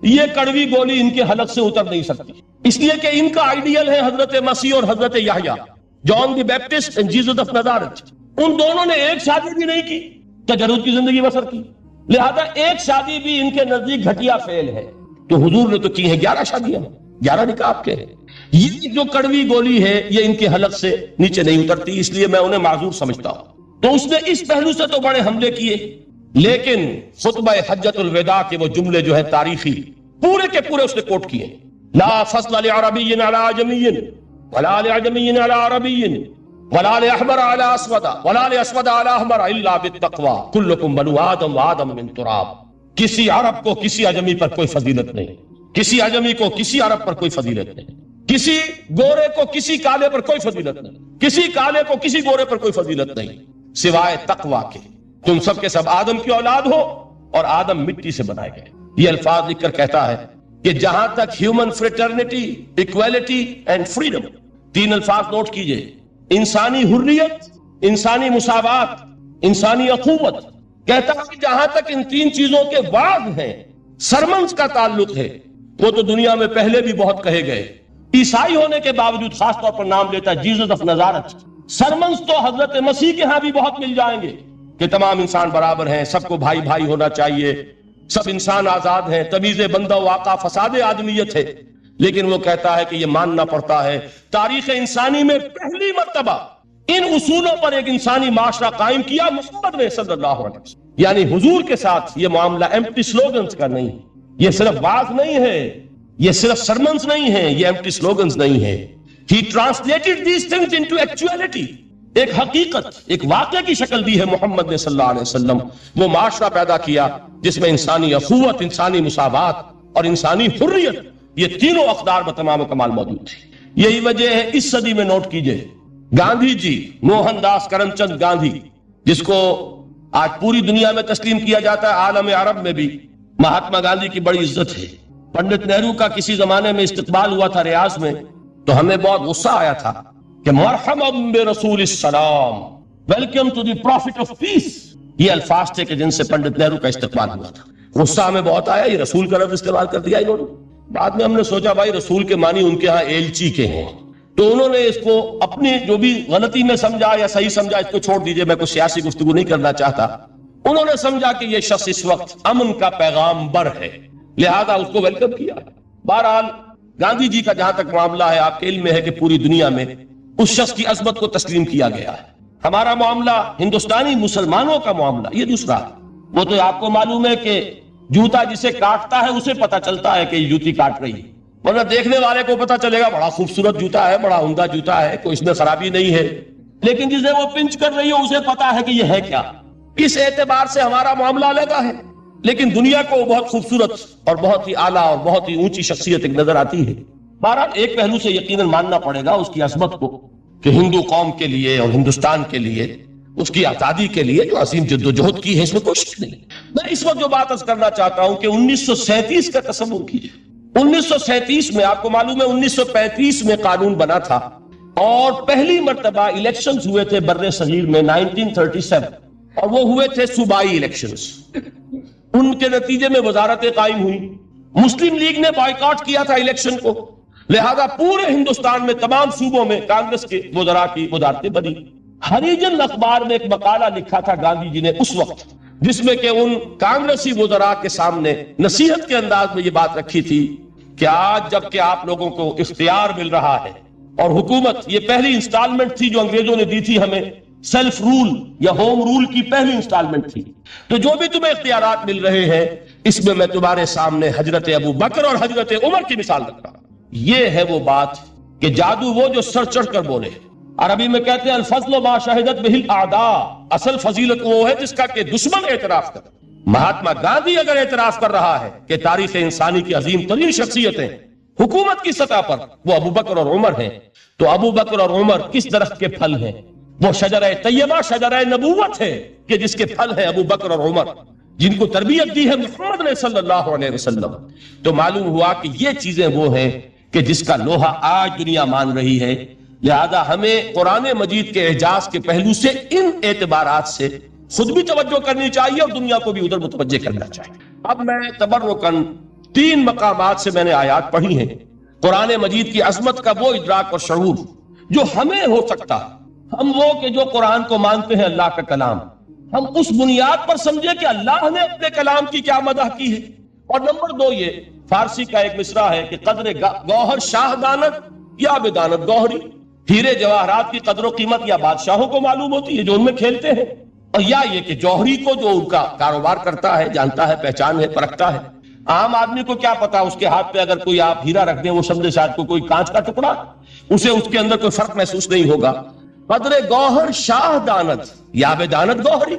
Speaker 1: یہ کڑوی گولی ان کے حلق سے اتر نہیں سکتی، اس لیے کہ ان کا آئیڈیل ہے حضرت مسیح اور حضرت یحییٰ، جان دی بیپٹسٹ اینڈ جیسس آف نازارت۔ ان دونوں نے ایک شادی بھی نہیں کی، تجرد کی زندگی بسر کی، لہذا ایک شادی بھی ان کے نزدیک گھٹیا فعل ہے۔ تو حضور نے تو کی ہیں 11 شادیاں، 11 نکاح آپ کے ہیں۔ یہ جو کڑوی گولی ہے یہ ان کے حلق سے نیچے نہیں اترتی، اس لیے میں انہیں معذور سمجھتا ہوں۔ تو اس نے اس پہلو سے تو بڑے حملے کیے، لیکن خطبہ حجۃ الوداع کے وہ جملے جو ہے تاریخی، پورے کے پورے اس نے کوٹ کیے، لا فضل لعربی علی عجمی ولا لعجمی علی عربی ولا لأحمر علی اسود ولا لأسود علی احمر الا بالتقوی کلکم بنو آدم وآدم من تراب۔ کسی عرب کو کسی عجمی پر کوئی فضیلت نہیں، کسی عجمی کو کسی عرب پر کوئی فضیلت نہیں، کسی گورے کو کسی کالے پر کوئی فضیلت نہیں، کسی کالے کو کسی گورے پر کوئی فضیلت نہیں سوائے تقوی کے۔ تم سب کے سب آدم کی اولاد ہو اور آدم مٹی سے بنائے گئے۔ یہ الفاظ لکھ کر کہتا ہے کہ جہاں تک human fraternity, equality and freedom, 3 الفاظ نوٹ کیجئے، انسانی حریت، انسانی مساوات، انسانی اخوت، کہتا ہے کہ جہاں تک ان 3 چیزوں کے وعد ہیں، سرمنس کا تعلق ہے، وہ تو دنیا میں پہلے بھی بہت کہے گئے۔ عیسائی ہونے کے باوجود خاص طور پر نام لیتا ہے جیسس آف نازارت۔ سرمنس تو حضرت مسیح کے ہاں بھی بہت مل جائیں گے کہ تمام انسان برابر ہیں، سب کو بھائی بھائی ہونا چاہیے، سب انسان آزاد ہیں، تمیز بندہ و آقا فساد آدمیت ہے۔ لیکن وہ کہتا ہے کہ یہ ماننا پڑتا ہے تاریخ انسانی میں پہلی مرتبہ ان اصولوں پر ایک انسانی معاشرہ قائم کیا محمد نے صلی اللہ علیہ وسلم۔ یعنی حضور کے ساتھ یہ معاملہ ایمپٹی سلوگنز کا نہیں، یہ صرف بات نہیں ہے، یہ صرف سرمنز نہیں ہے، یہ ایمپٹی سلوگنز نہیں ہے۔ He translated these things into actuality۔ ایک حقیقت، ایک واقعہ کی شکل دی ہے محمد نے صلی اللہ علیہ وسلم۔ وہ معاشرہ پیدا کیا جس میں انسانی اخوت، انسانی مساوات اور انسانی حریت، یہ تینوں اقدار بتمام کمال موجود تھی۔ یہی وجہ ہے اس صدی میں نوٹ کیجئے، گاندھی جی، موہن داس کرم چند گاندھی، جس کو آج پوری دنیا میں تسلیم کیا جاتا ہے، عالم عرب میں بھی مہاتما گاندھی کی بڑی عزت ہے۔ پنڈت نہرو کا کسی زمانے میں استقبال ہوا تھا ریاض میں، تو ہمیں بہت غصہ آیا تھا کہ مرحبا برسول السلام، welcome to the prophet of peace. یہ الفاظ تھے کہ جن سے پنڈت نہرو کا استقبال ہوا تھا۔ غصہ ہمیں بہت آیا، یہ رسول کا لفظ استعمال کر دیا انہوں نے۔ بعد میں ہم نے سوچا بھائی رسول کے معنی ان کے ہاں ایلچی کے ہیں، تو انہوں نے اس کو اپنی جو بھی غلطی میں سمجھا یا صحیح سمجھا، اس کو چھوڑ دیجئے، میں کوئی سیاسی گفتگو نہیں کرنا چاہتا۔ انہوں نے سمجھا کہ یہ شخص اس وقت امن کا پیغام بر ہے، لہذا اس کو ویلکم کیا۔ بہرحال گاندھی جی کا جہاں تک معاملہ ہے، آپ کے علم میں ہے کہ پوری دنیا میں اس شخص کی عظمت کو تسلیم کیا گیا ہے۔ ہمارا معاملہ ہندوستانی مسلمانوں کا معاملہ یہ دوسرا ہے۔ وہ تو آپ کو معلوم ہے کہ جوتا جسے کاٹتا ہے اسے پتا چلتا ہے کہ یہ جوتی کاٹ رہی ہے، ورنہ دیکھنے والے کو پتا چلے گا بڑا خوبصورت جوتا ہے، بڑا عمدہ جوتا ہے، کوئی اس میں خرابی نہیں ہے، لیکن جسے وہ پنچ کر رہی ہے اسے پتا ہے کہ یہ ہے کیا۔ اس اعتبار سے ہمارا معاملہ علیحدہ ہے، لیکن دنیا کو بہت خوبصورت اور بہت ہی اعلیٰ اور بہت ہی اونچی شخصیت ایک نظر آتی ہے۔ بہرحال ایک پہلو سے یقیناً ماننا پڑے گا اس کی عظمت کو کہ ہندو قوم کے لیے اور ہندوستان کے لیے اس کی آزادی کے لیے جو عظیم جدوجہد کی ہے، اس میں کوئی شک نہیں۔ میں اس وقت جو بات عرض کرنا چاہتا ہوں کہ 1937 کا تصور کیجئے۔ 1937 میں آپ کو معلوم ہے 1935 میں قانون بنا تھا اور پہلی مرتبہ الیکشنز ہوئے تھے بر صغیر میں 1937، اور وہ ہوئے تھے صوبائی الیکشنز۔ ان کے نتیجے میں وزارتیں قائم ہوئی۔ مسلم لیگ نے بائیکاٹ کیا تھا الیکشن کو، لہذا پورے ہندوستان میں تمام صوبوں میں کانگریس کے وزراء کی وزارتیں بنی۔ ہریجن اخبار میں ایک مقالہ لکھا تھا گاندھی جی نے اس وقت، جس میں کہ ان کانگریسی وزراء کے سامنے نصیحت کے انداز میں یہ بات رکھی تھی کہ آج جب کہ آپ لوگوں کو اختیار مل رہا ہے اور حکومت، یہ پہلی انسٹالمنٹ تھی جو انگریزوں نے دی تھی ہمیں، سیلف رول یا ہوم رول کی پہلی انسٹالمنٹ تھی، تو جو بھی تمہیں اختیارات مل رہے ہیں اس میں میں تمہارے سامنے حضرت ابو بکر اور حضرت عمر کی مثال رکھ رہا ہوں۔ یہ ہے وہ بات کہ جادو وہ جو سر چڑھ کر بولے۔ عربی میں کہتے ہیں الفضل ما شہدت بہ الاعداء، اصل فضیلت وہ ہے جس کا کہ دشمن اعتراف کرے۔ مہاتما گاندھی اگر اعتراف کر رہا ہے کہ تاریخ انسانی کی عظیم ترین شخصیتیں حکومت کی سطح پر وہ ابو بکر اور عمر ہیں، تو ابو بکر اور عمر کس درخت کے پھل ہیں؟ وہ شجرہ طیبہ، شجرہ نبوت ہے کہ جس کے پھل ہیں ابو بکر اور عمر، جن کو تربیت دی ہے محمد نے صلی اللہ علیہ وسلم۔ تو معلوم ہوا کہ یہ چیزیں وہ ہیں کہ جس کا لوہا آج دنیا مان رہی ہے، لہذا ہمیں قرآن مجید کے اعجاز کے پہلو سے ان اعتبارات سے خود بھی توجہ کرنی چاہیے اور دنیا کو بھی ادھر متوجہ کرنا چاہیے۔ اب میں تبرکاً 3 مقامات سے میں نے آیات پڑھی ہیں قرآن مجید کی عظمت کا وہ ادراک اور شعور جو ہمیں ہو سکتا۔ ہم وہ کہ جو قرآن کو مانتے ہیں اللہ کا کلام، ہم اس بنیاد پر سمجھے کہ اللہ نے اپنے کلام کی کیا مدح کی ہے۔ اور نمبر 2 یہ فارسی کا ایک مصرع ہے کہ قدر گوہر شاہ دانت یا بدانت گوہری، ہیرے جواہرات کی قدر و قیمت یا بادشاہوں کو معلوم ہوتی ہے جو ان میں کھیلتے ہیں، اور یا یہ کہ جوہری کو جو ان کا کاروبار کرتا ہے، جانتا ہے، پہچان ہے، پرکھتا ہے۔ عام آدمی کو کیا پتا، اس کے ہاتھ پہ اگر کوئی آپ ہیرا رکھ دیں وہ سمجھے شاید کوئی کانچ کا ٹکڑا، اسے اس کے اندر کوئی فرق محسوس نہیں ہوگا۔ قدر گوہر شاہ دانت یا بدانت گوہری،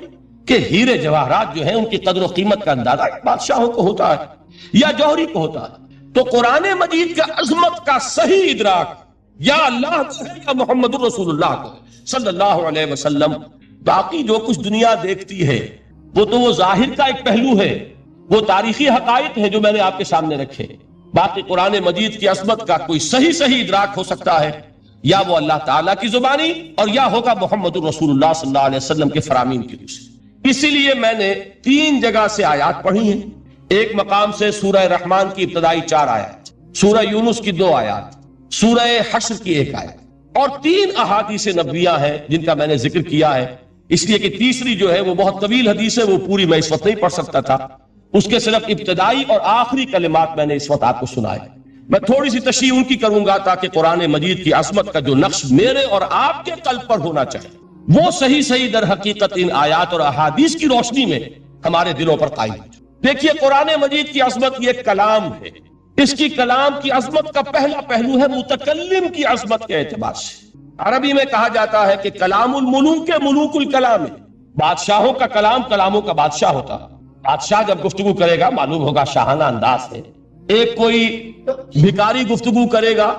Speaker 1: کہ ہیرے جواہرات جو ہیں ان کی قدر و قیمت کا اندازہ بادشاہوں کو ہوتا ہے یا جوہری کو ہوتا ہے۔ تو قرآن مجید کا عظمت کا صحیح ادراک یا اللہ کو ہے یا محمد الرسول اللہ کو ہے صلی اللہ علیہ وسلم۔ باقی جو کچھ دنیا دیکھتی ہے وہ تو وہ ظاہر کا ایک پہلو ہے، وہ تاریخی حقائق ہے جو میں نے آپ کے سامنے رکھے۔ باقی قرآن مجید کی عظمت کا کوئی صحیح ادراک ہو سکتا ہے یا وہ اللہ تعالیٰ کی زبانی اور یا ہوگا محمد الرسول اللہ صلی اللہ علیہ وسلم کے فرامین کی روح سے۔ اسی لیے میں نے 3 جگہ سے آیات پڑھی ہیں۔ ایک مقام سے سورہ رحمان کی ابتدائی 4 آیات، سورہ یونس کی 2 آیات، سورہ حشر کی 1 آیت، اور 3 احادیث نبویہ ہیں جن کا میں نے ذکر کیا ہے، اس لیے کہ تیسری جو ہے وہ بہت طویل حدیث ہے، وہ پوری میں اس وقت نہیں پڑھ سکتا تھا، اس کے صرف ابتدائی اور آخری کلمات میں نے اس وقت آپ کو سنائے۔ میں تھوڑی سی تشریح ان کی کروں گا تاکہ قرآن مجید کی عظمت کا جو نقش میرے اور آپ کے قلب پر ہونا چاہیے وہ صحیح در حقیقت ان آیات اور احادیث کی روشنی میں ہمارے دلوں پر قائم ہو جائے۔ دیکھیے قرآن مجید کی عظمت یہ کلام ہے، اس کی کلام کی عظمت کا پہلا پہلو ہے متکلم کی عظمت کے اعتبار سے۔ عربی میں کہا جاتا ہے کہ کلام الملوک ملوک الکلام ہے، بادشاہوں کا کلام کلاموں کا بادشاہ ہوتا ہے۔ بادشاہ جب گفتگو کرے گا معلوم ہوگا شاہانہ انداز ہے، ایک کوئی بھکاری گفتگو کرے گا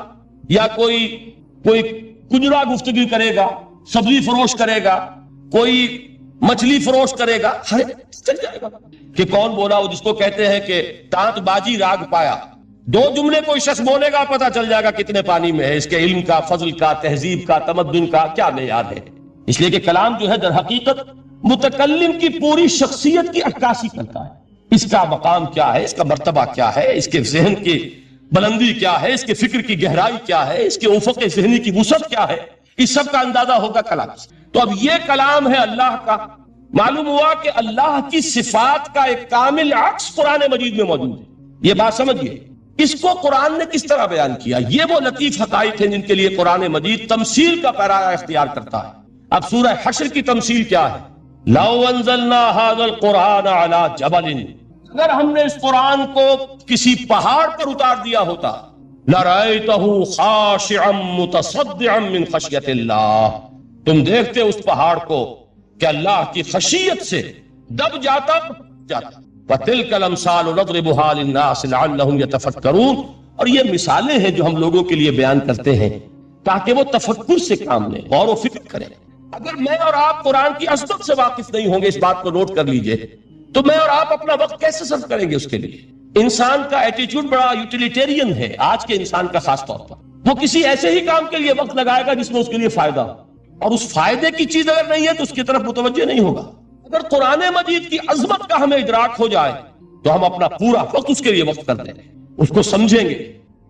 Speaker 1: یا کوئی کنجرا گفتگو کرے گا، سبزی فروش کرے گا، کوئی مچھلی فروش کرے گا، ہر چل جائے گا کہ کون بولا، وہ جس کو کہتے ہیں کہ تانت بازی راگ پایا۔ 2 جملے کوئی شخص بولے گا پتہ چل جائے گا کتنے پانی میں ہے، اس کے علم کا، فضل کا، تہذیب کا، تمدن کا کیا معیار ہے۔ اس لیے کہ کلام جو ہے در حقیقت متکلم کی پوری شخصیت کی عکاسی کرتا ہے، اس کا مقام کیا ہے، اس کا مرتبہ کیا ہے، اس کے ذہن کی بلندی کیا ہے، اس کے فکر کی گہرائی کیا ہے، اس کے افق ذہنی کی وسعت کیا ہے، اس سب کا اندازہ ہوگا کلام سے۔ تو اب یہ کلام ہے اللہ کا۔ معلوم ہوا کہ اللہ کی صفات کا ایک کامل عکس قرآن مجید میں موجود ہے۔ یہ بات سمجھیے، اس کو قرآن نے کس طرح بیان کیا، یہ وہ لطیف حقائق ہیں جن کے لیے قرآن مجید تمثیل کا پیرایہ اختیار کرتا ہے۔ اب سورہ حشر کی تمثیل کیا ہے؟ لو انزلنا هذا القرآن على جبل، اگر ہم نے اس قرآن کو کسی پہاڑ پر اتار دیا ہوتا، لرأيته خاشعا متصدعا من خشیت اللہ، تم دیکھتے اس پہاڑ کو کہ اللہ کی خشیت سے دب جاتا۔ وَتِلْكَ الْأَمْثَالُ نَضْرِبُهَا لِلنَّاسِ لَعَلَّهُمْ يَتَفَكَّرُونَ، اور یہ مثالیں ہیں جو ہم لوگوں کے لیے بیان کرتے ہیں تاکہ وہ تفکر سے کام لیں، غور و فکر کریں۔ اگر میں اور آپ قرآن کی عظمت سے واقف نہیں ہوں گے، اس بات کو نوٹ کر لیجئے، تو میں اور آپ اپنا وقت کیسے صرف کریں گے اس کے لیے؟ انسان کا ایٹیٹیوڈ بڑا یوٹیلیٹیرین ہے، آج کے انسان کا خاص طور پر۔ وہ کسی ایسے ہی کام کے لیے وقت لگائے گا جس میں اس کے لیے فائدہ ہو، اور اس فائدے کی چیز اگر نہیں ہے تو اس کی طرف متوجہ نہیں ہوگا۔ اگر قرآن مجید کی عظمت کا ہمیں ادراک ہو جائے تو ہم اپنا پورا وقت اس کے لیے وقت کر دیں گے، اس کو سمجھیں گے،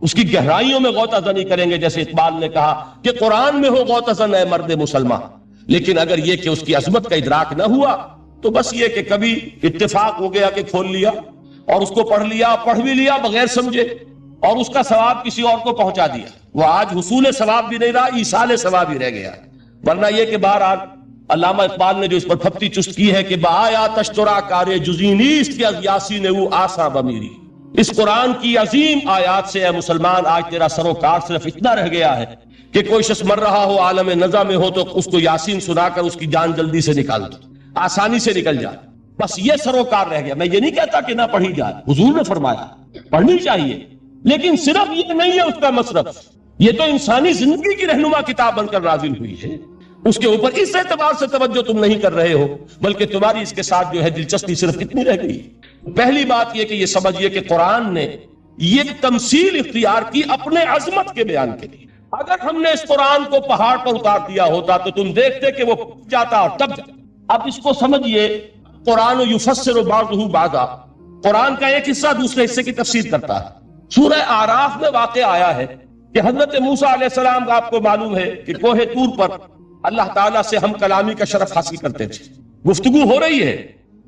Speaker 1: اس کی گہرائیوں میں غوطہ زنی کریں گے، جیسے اقبال نے کہا کہ قرآن میں ہو غوطہ زن اے مرد مسلمان۔ لیکن اگر یہ کہ اس کی عظمت کا ادراک نہ ہوا تو بس یہ کہ کبھی اتفاق ہو گیا کہ کھول لیا اور اس کو پڑھ لیا، پڑھ بھی لیا بغیر سمجھے، اور اس کا ثواب کسی اور کو پہنچا دیا، وہ آج حصول ثواب بھی نہیں رہا، ایصال ثواب ہی رہ گیا۔ ورنہ یہ کہ بہرحال علامہ اقبال نے جو اس پر پھپتی چست کی ہے کہ بآیا تشترا کار جزی نیست کہ از یاسین او آسا بمیری، اس قرآن کی عظیم آیات سے اے مسلمان آج تیرا سروکار صرف اتنا رہ گیا ہے کہ کوئی شخص مر رہا ہو، عالم نزا میں ہو، تو اس کو یاسین سنا کر اس کی جان جلدی سے نکال دو، آسانی سے نکل جائے، بس یہ سروکار رہ گیا۔ میں یہ نہیں کہتا کہ نہ پڑھی جائے، حضور نے فرمایا پڑھنی چاہیے، لیکن صرف یہ نہیں ہے اس کا مصرف، یہ تو انسانی زندگی کی رہنما کتاب بن کر نازل ہوئی ہے، اس کے اوپر اس اعتبار سے توجہ تم نہیں کر رہے ہو، بلکہ تمہاری اس کے ساتھ جو ہے دلچسپی صرف اتنی رہ گئی۔ پہلی بات یہ کہ یہ سمجھیے کہ قرآن نے یہ تمثیل اختیار کی اپنے عظمت کے بیان کے لیے۔ اگر ہم نے اس قرآن کو پہاڑ پر اتار دیا ہوتا تو تم دیکھتے کہ وہ جاتا اور تب جاتا۔ اب اس کو سمجھیے، قرآن یفسر بعضہ بعضا، قرآن کا ایک حصہ دوسرے حصے کی تفسیر کرتا ہے۔ سورہ اعراف میں واقع آیا ہے کہ حضرت موسیٰ علیہ السلام کا آپ کو معلوم ہے کہ کوہ طور پر اللہ تعالیٰ سے ہم کلامی کا شرف حاصل کرتے تھے، گفتگو ہو رہی ہے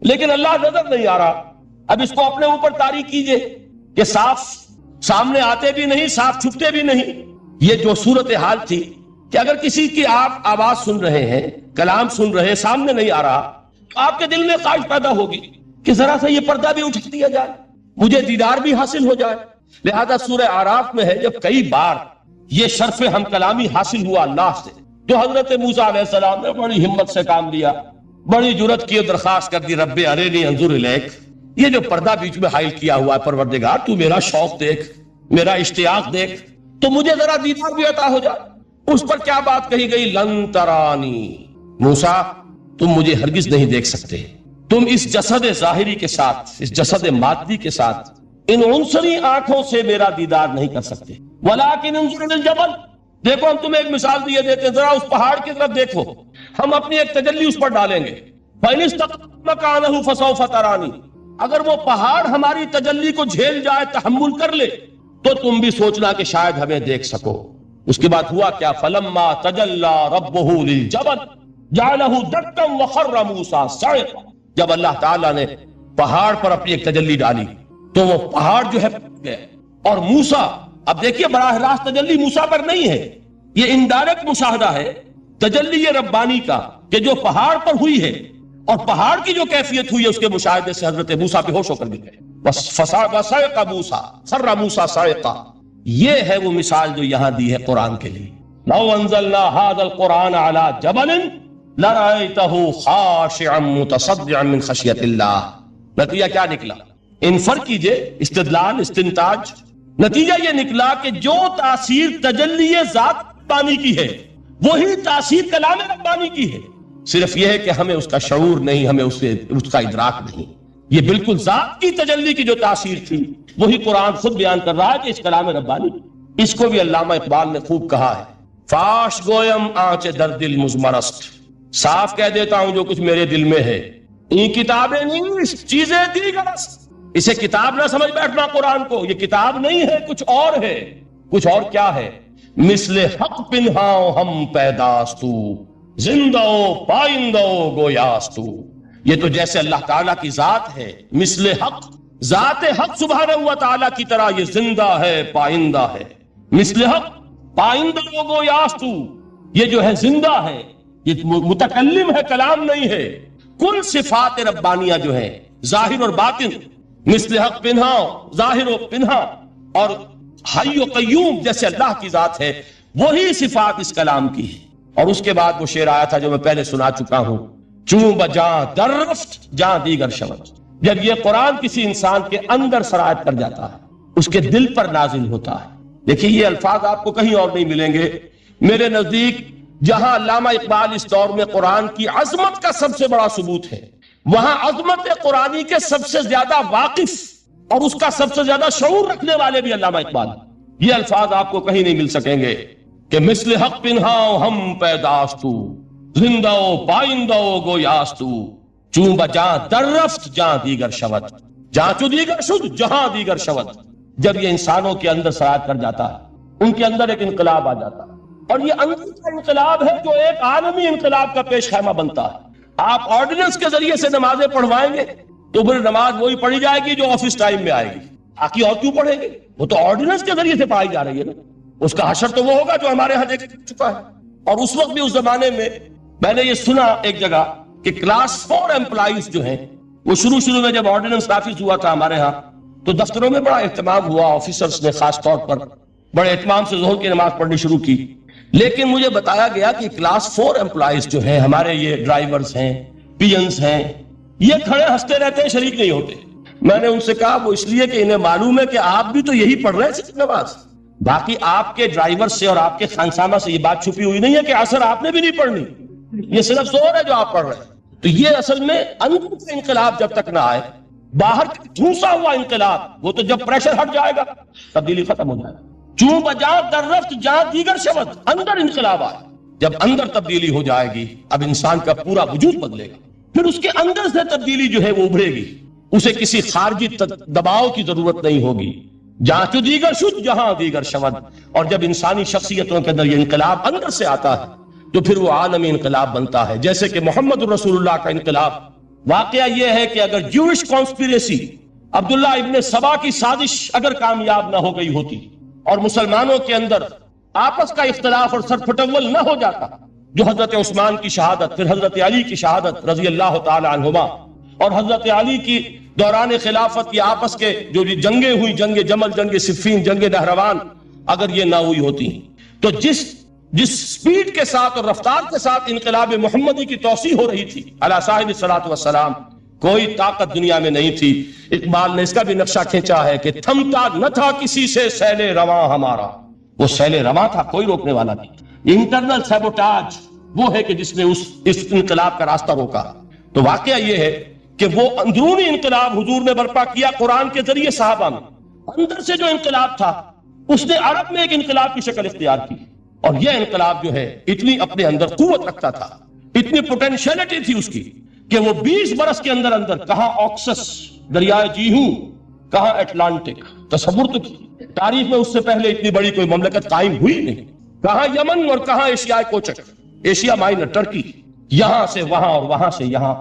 Speaker 1: لیکن اللہ نظر نہیں آ رہا۔ اب اس کو اپنے اوپر طاری کیجئے کہ صاف سامنے آتے بھی نہیں، صاف چھپتے بھی نہیں۔ یہ جو صورتحال تھی کہ اگر کسی کی آپ آواز سن رہے ہیں، کلام سن رہے ہیں، سامنے نہیں آ رہا، تو آپ کے دل میں خواہش پیدا ہوگی کہ ذرا سا یہ پردہ بھی اٹھا دیا جائے، مجھے دیدار بھی حاصل ہو جائے۔ لہذا سورہ اعراف میں ہے جب کئی بار یہ شرف ہم کلامی حاصل ہوا اللہ سے، تو حضرت موسیٰ علیہ السلام نے بڑی ہمت سے کام لیا، بڑی جرت کی، درخواست کر دی، رب ارنی انظر الیک، یہ جو پردہ بیچ میں حائل کیا ہوا ہے پروردگار، تو میرا شوق دیکھ، میرا اشتیاق دیکھ، تو مجھے ذرا دیدار بھی عطا ہو جائے۔ اس پر کیا بات کہی گئی؟ لن ترانی، موسیٰ تم مجھے ہرگز نہیں دیکھ سکتے، تم اس جسد ظاہری کے ساتھ، اس جسد مادی کے ساتھ، ان عنصری آنکھوں سے میرا دیدار نہیں کر سکتے، ولیکن انظر الی الجبل، دیکھو ہم تمہیں ایک مثال دیے دیتے ہیں، ذرا اس پہاڑ کی طرف دیکھو، ہم اپنی ایک تجلی اس پر ڈالیں گے، فَإِنِ اسْتَقَامَ مَكَانَهُ فَسَوْفَ تَرَانِي، اگر وہ پہاڑ ہماری تجلی کو جھیل جائے، تحمل کر لے، تو تم بھی سوچنا کہ شاید ہمیں دیکھ سکو۔ اس کے بعد ہوا کیا؟ فَلَمَّا تَجَلَّى رَبُّهُ لِلْجَبَلِ جَعَلَهُ دَكًّا وَخَرَّ مُوسَىٰ صَعِقًا، جب اللہ تعالیٰ نے پہاڑ پر اپنی ایک تجلی ڈالی تو وہ پہاڑ جو ہے گئے، اور موسیٰ، اب دیکھیے براہ راست تجلی موسیٰ پر نہیں ہے، یہ انڈائریکٹ مشاہدہ ہے تجلی ربانی کا کہ جو پہاڑ پر ہوئی ہے، اور پہاڑ کی جو کیفیت ہوئی ہے اس کے مشاہدے سے حضرت موسیٰ بے ہوش ہو کر گر گئے۔ بس فصعق موسیٰ، خر موسیٰ صاعقا، یہ ہے وہ مثال جو یہاں دی ہے قرآن کے لیے۔ لو انزلنا هذا القرآن على جبل لرأيته خاشعا متصدعا من خشیۃ اللہ۔ نتیجہ کیا نکلا؟ انفر کیجئے، استدلال، استنتاج، نتیجہ یہ نکلا کہ جو تاثیر تجلی ذات ربانی کی ہے وہی تاثیر کلام ربانی کی ہے، صرف یہ ہے کہ ہمیں اس کا شعور نہیں، ہمیں اس کا ادراک نہیں۔ یہ بالکل ذات کی تجلی کی جو تاثیر تھی وہی قرآن خود بیان کر رہا ہے کہ اس کلام ربانی۔ اس کو بھی علامہ اقبال نے خوب کہا ہے، فاش گویم آنچ در دل مزمرست، صاف کہہ دیتا ہوں جو کچھ میرے دل میں ہے، این کتابیں نہیں چیزیں دیگرست، اسے کتاب نہ سمجھ بیٹھنا قرآن کو، یہ کتاب نہیں ہے، کچھ اور ہے۔ کچھ اور کیا ہے؟ مثل حق پنہاؤ ہم پیداستو، زندہ پائندہ گویاستو، یہ تو جیسے اللہ تعالیٰ کی ذات ہے، مثل حق، ذات حق سبحانہ و تعالیٰ کی طرح یہ زندہ ہے، پائندہ ہے، مثل حق پائندہ گویاستو، یہ جو ہے زندہ ہے، یہ متکلم ہے، کلام نہیں ہے۔ کل صفات ربانیہ جو ہے ظاہر اور باطن، مثل حق پنہا، ظاہر و پنہا، اور حی و قیوم جیسے اللہ کی ذات ہے، وہی صفات اس کلام کی ہے۔ اور اس کے بعد وہ شعر آیا تھا جو میں پہلے سنا چکا ہوں، چوں بجاں در رفت جاں دیگر شود، جب یہ قرآن کسی انسان کے اندر سرایت کر جاتا ہے، اس کے دل پر نازل ہوتا ہے۔ دیکھیے یہ الفاظ آپ کو کہیں اور نہیں ملیں گے، میرے نزدیک جہاں علامہ اقبال اس دور میں قرآن کی عظمت کا سب سے بڑا ثبوت ہے، وہاں عظمت قرآنی کے سب سے زیادہ واقف اور اس کا سب سے زیادہ شعور رکھنے والے بھی علامہ اقبال۔ یہ الفاظ آپ کو کہیں نہیں مل سکیں گے کہ مثل حق پنہاؤ ہم پیداستو، زندہ و پائندہ و گویاستو، چون بجاں در رفت جہاں دیگر شود، جہاں چو دیگر شد جہاں دیگر شود۔ جب یہ انسانوں کے اندر سرایت کر جاتا ہے، ان کے اندر ایک انقلاب آ جاتا ہے، اور یہ اندر کا انقلاب ہے جو ایک عالمی انقلاب کا پیش خیمہ بنتا ہے۔ آپ آرڈیننس کے ذریعے سے نمازیں پڑھوائیں گے تو پھر نماز وہی پڑھی جائے گی جو آفس ٹائم میں آئے گی، باقی اور کیوں پڑھیں گے؟ وہ تو آرڈیننس کے ذریعے سے پڑھائی جا رہی ہے نا۔ اس کا حشر تو وہ ہوگا جو ہمارے ہاں دیکھ چکا ہے۔ اور اس وقت بھی، اس زمانے میں نے یہ سنا ایک جگہ کہ کلاس 4 امپلائیز جو ہیں، وہ شروع میں جب آرڈیننس نافذ ہوا تھا ہمارے ہاں تو دفتروں میں بڑا اہتمام ہوا، آفیسرز نے خاص طور پر بڑے اہتمام سے ظہر کی نماز پڑھنی شروع کی۔ لیکن مجھے بتایا گیا کہ کلاس 4 امپلائیز جو ہیں ہمارے، یہ ڈرائیورز ہیں، پیئنز ہیں، یہ کھڑے ہنستے رہتے ہیں، شریک نہیں ہوتے۔ میں نے ان سے کہا وہ اس لیے کہ انہیں معلوم ہے کہ آپ بھی تو یہی پڑھ رہے ہیں صرف نماز، باقی آپ کے ڈرائیور سے اور آپ کے خانسامہ سے یہ بات چھپی ہوئی نہیں ہے کہ عصر آپ نے بھی نہیں پڑھنی، یہ صرف زور ہے جو آپ پڑھ رہے ہیں۔ تو یہ اصل میں اندر کا انقلاب جب تک نہ آئے، باہر ٹھونسا ہوا انقلاب، وہ تو جب پریشر ہٹ جائے گا تبدیلی ختم ہو جائے گا۔ چون بجاں در رفت جہاں دیگر شود، اندر انقلاب آئے، جب اندر تبدیلی ہو جائے گی اب انسان کا پورا وجود بدلے گا، پھر اس کے اندر سے تبدیلی جو ہے وہ ابھرے گی، اسے کسی خارجی دباؤ کی ضرورت نہیں ہوگی۔ جہاں تو دیگر شد جہاں دیگر شود، اور جب انسانی شخصیتوں کے اندر یہ انقلاب اندر سے آتا ہے تو پھر وہ عالمی انقلاب بنتا ہے۔ جیسے کہ محمد رسول اللہ کا انقلاب، واقعہ یہ ہے کہ اگر جوئش کانسپیریسی، عبداللہ ابن سبا کی سازش اگر کامیاب نہ ہو گئی ہوتی اور مسلمانوں کے اندر آپس کا اختلاف اور سرپٹول نہ ہو جاتا، جو حضرت عثمان کی شہادت، پھر حضرت علی کی شہادت رضی اللہ تعالی عنہما، اور حضرت علی کی دوران خلافت یہ آپس کے جو جنگیں ہوئی، جنگ جمل، جنگ صفین، جنگ نہروان، اگر یہ نہ ہوئی ہوتی تو جس سپیڈ کے ساتھ اور رفتار کے ساتھ انقلاب محمدی کی توسیع ہو رہی تھی علی صاحب الصلاۃ والسلام، کوئی طاقت دنیا میں نہیں تھی۔ اقبال نے اس کا بھی نقشہ کھینچا ہے کہ تھمتا نہ تھا کسی سے سیل رواں ہمارا، وہ سیل رواں تھا، کوئی روکنے والا نہیں۔ انٹرنل سیبوٹاج وہ ہے کہ جس نے اس انقلاب کا راستہ روکا۔ تو واقعہ یہ ہے کہ وہ اندرونی انقلاب حضور نے برپا کیا قرآن کے ذریعے صحابہ میں، اندر سے جو انقلاب تھا اس نے عرب میں ایک انقلاب کی شکل اختیار کی، اور یہ انقلاب جو ہے اتنی اپنے اندر قوت رکھتا تھا، اتنی پوٹینشیلٹی تھی اس کی کہ وہ 20 برس کے اندر کہاں آکسس دریائے جیہوں، کہاں اٹلانٹک، تصور تو تاریخ میں اس سے پہلے اتنی بڑی کوئی مملکت قائم ہوئی نہیں، کہاں یمن اور کہاں ایشیائے کوچک، ایشیا مائنر، ٹرکی، یہاں سے وہاں اور وہاں سے یہاں،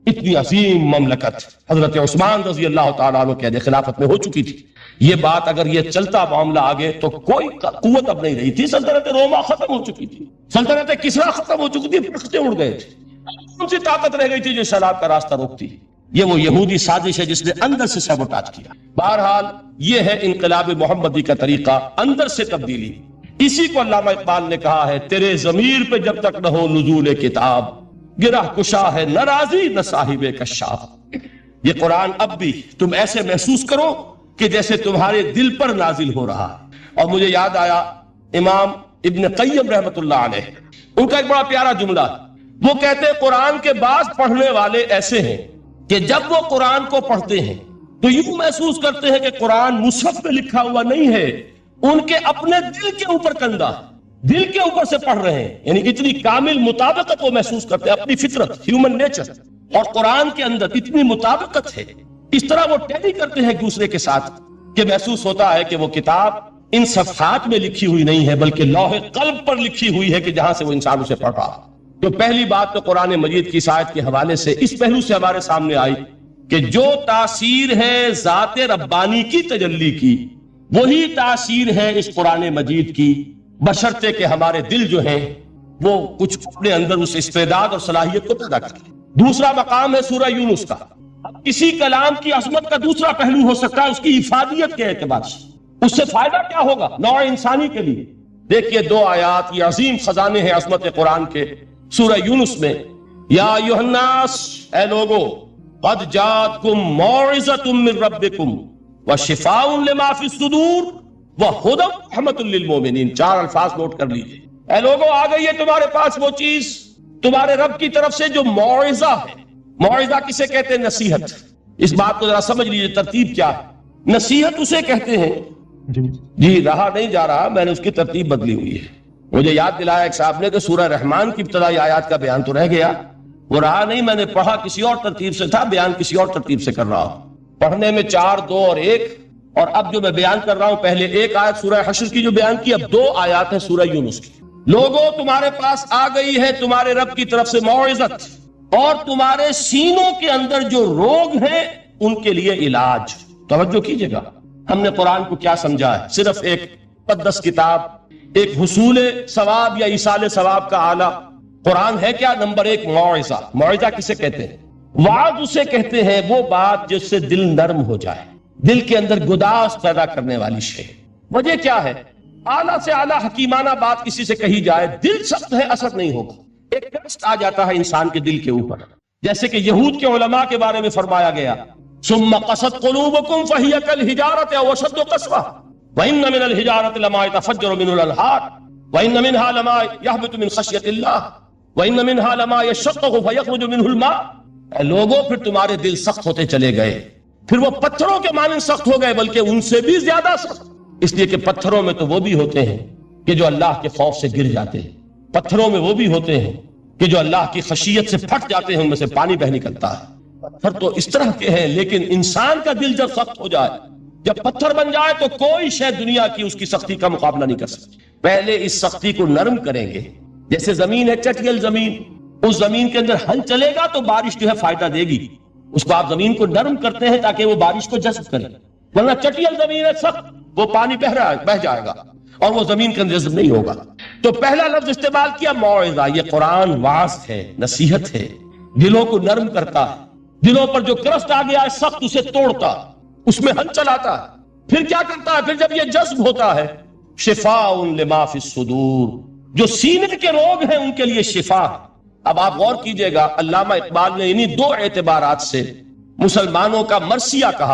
Speaker 1: اتنی عظیم مملکت حضرت عثمان رضی اللہ تعالیٰ عنہ کے خلافت میں ہو چکی تھی۔ یہ بات اگر یہ چلتا معاملہ آگے تو کوئی قوت اب نہیں رہی تھی، سلطنت روما ختم ہو چکی تھی، سلطنت کسریٰ ختم ہو چکی تھی، پرختے اڑ گئے تھے، کون سی طاقت رہ گئی تھی جو سیلاب کا راستہ روکتی؟ یہ وہ یہودی سازش ہے جس نے اندر سے سیبوٹاج کیا۔ بہرحال یہ ہے انقلاب محمدی کا طریقہ، اندر سے تبدیلی۔ اسی کو علامہ اقبال نے کہا ہے، تیرے ضمیر پہ جب تک نہ ہو نزول کتاب، گرہ کشا ہے نہ راضی نہ صاحب کشاف۔ یہ قرآن اب بھی تم ایسے محسوس کرو کہ جیسے تمہارے دل پر نازل ہو رہا ہے۔ اور مجھے یاد آیا امام ابن قیم رحمت اللہ علیہ، ان کا ایک بڑا پیارا جملہ، وہ کہتے ہیں قرآن کے بعض پڑھنے والے ایسے ہیں کہ جب وہ قرآن کو پڑھتے ہیں تو یوں محسوس کرتے ہیں کہ قرآن مصحف میں لکھا ہوا نہیں ہے، ان کے اپنے دل کے اوپر کندہ، دل کے اوپر سے پڑھ رہے ہیں، یعنی اتنی کامل مطابقت وہ محسوس کرتے ہیں، اپنی فطرت، ہیومن نیچر اور قرآن کے اندر اتنی مطابقت ہے، اس طرح وہ ٹیلی کرتے ہیں ایک دوسرے کے ساتھ کہ محسوس ہوتا ہے کہ وہ کتاب ان صفحات میں لکھی ہوئی نہیں ہے بلکہ لوح قلب پر لکھی ہوئی ہے کہ جہاں سے وہ انسان اسے پڑھ رہا ہے۔ تو پہلی بات تو قرآن مجید کی آیت کے حوالے سے اس پہلو سے ہمارے سامنے آئی کہ جو تاثیر ہے ذات ربانی کی تجلی کی، وہی تاثیر ہے اس قرآن مجید کی، بشرطے کہ ہمارے دل جو ہیں وہ کچھ اپنے اندر اس استعداد اور صلاحیت کو پیدا کریں۔ دوسرا مقام ہے سورہ یونس کا۔ اب کسی کلام کی عظمت کا دوسرا پہلو ہو سکتا ہے اس کی افادیت کے اعتبار سے، اس سے فائدہ کیا ہوگا نوع انسانی کے لیے۔ دیکھیے 2 آیات، یہ عظیم خزانے ہیں عظمت قرآن کے۔ سورہ یونس میں، یا ایھا الناس، اے لوگو، قد جاءتکم موعظۃ من ربکم وشفاء لما فی الصدور وہدی ورحمۃ للمؤمنین۔ 4 الفاظ نوٹ کر لیجئے۔ اے لوگوں آ گئی ہے تمہارے پاس وہ چیز تمہارے رب کی طرف سے جو موعظہ ہے. موعظہ کسے کہتے ہیں؟ نصیحت. اس بات کو ذرا سمجھ لیجیے ترتیب کیا ہے. نصیحت اسے کہتے ہیں جی رہا نہیں جا رہا، میں نے اس کی ترتیب بدلی ہوئی ہے. مجھے یاد دلایا ایک صاحب نے کہ سورہ رحمان کی ابتدائی آیات کا بیان تو رہ گیا، وہ رہا نہیں، میں نے پڑھا کسی اور ترتیب سے تھا، بیان کسی اور ترتیب سے کر رہا ہوں. پڑھنے میں 4 2 اور 1، اور اب جو میں بیان کر رہا ہوں پہلے 1 آیت سورہ حشر کی جو بیان کی، اب 2 آیات ہیں سورہ یونس کی. لوگوں تمہارے پاس آ گئی ہے تمہارے رب کی طرف سے موعظت، اور تمہارے سینوں کے اندر جو روگ ہیں ان کے لیے علاج. توجہ کیجئے گا، ہم نے قرآن کو کیا سمجھا ہے؟ صرف ایک مقدس کتاب، ایک حصول ثواب یا ایصال ثواب کا آلہ. قرآن ہے کیا؟ نمبر 1 موعظہ. موعظہ کسے کہتے ہیں؟ وعظ اسے کہتے ہیں وہ بات جس سے دل نرم ہو جائے، دل کے اندر گداز پیدا کرنے والی شے. وجہ کیا ہے؟ اعلیٰ سے اعلیٰ حکیمانہ بات کسی سے کہی جائے، دل سخت ہے، اثر نہیں ہوگا، ایک ٹیسٹ آ جاتا ہے انسان کے دل کے اوپر. جیسے کہ یہود کے علماء کے بارے میں فرمایا گیا ثم قست قلوبكم فهي كالحجارة او اشد قسوة وان من الحجارة لما يتفجر منه الانهار وان منها لما يهبط من خشية الله وان منها لما يشقق فيخرج منه الماء. لوگوں پھر تمہارے دل سخت ہوتے چلے گئے، پھر وہ پتھروں کے مانند سخت ہو گئے، بلکہ ان سے بھی زیادہ سخت، اس لیے کہ پتھروں میں تو وہ بھی ہوتے ہیں کہ جو اللہ کے خوف سے گر جاتے ہیں، پتھروں میں وہ بھی ہوتے ہیں کہ جو اللہ کی خشیت سے پھٹ جاتے ہیں، ان میں سے پانی بہ نکلتا ہے. پتھر تو اس طرح کے ہیں، لیکن انسان کا دل جب سخت ہو جائے، جب پتھر بن جائے، تو کوئی شے دنیا کی اس کی سختی کا مقابلہ نہیں کر سکتی. پہلے اس سختی کو نرم کریں گے. جیسے زمین ہے چٹیل زمین، اس زمین کے اندر ہل چلے گا تو بارش جو ہے فائدہ دے گی. اس کو آپ زمین کو نرم کرتے ہیں تاکہ وہ بارش کو جذب کرے، ورنہ چٹیل زمین ہے سخت، وہ پانی بہ جائے گا اور وہ زمین کے اندر جذب نہیں ہوگا. تو پہلا لفظ استعمال کیا موعظہ. یہ قرآن واعظ ہے، نصیحت ہے، دلوں کو نرم کرتا ہے. دلوں پر جو کرفٹ آ گیا ہے سخت، اسے توڑتا، اس میں ہل چلاتا ہے. پھر کیا کرتا ہے؟ پھر جب یہ جذب ہوتا ہے، شفاء لما فی الصدور، جو سینے کے روگ ہیں ان کے لیے شفا ہے. اب آپ غور کیجئے گا، علامہ اقبال نے انہی 2 اعتبارات سے مسلمانوں کا مرثیہ کہا.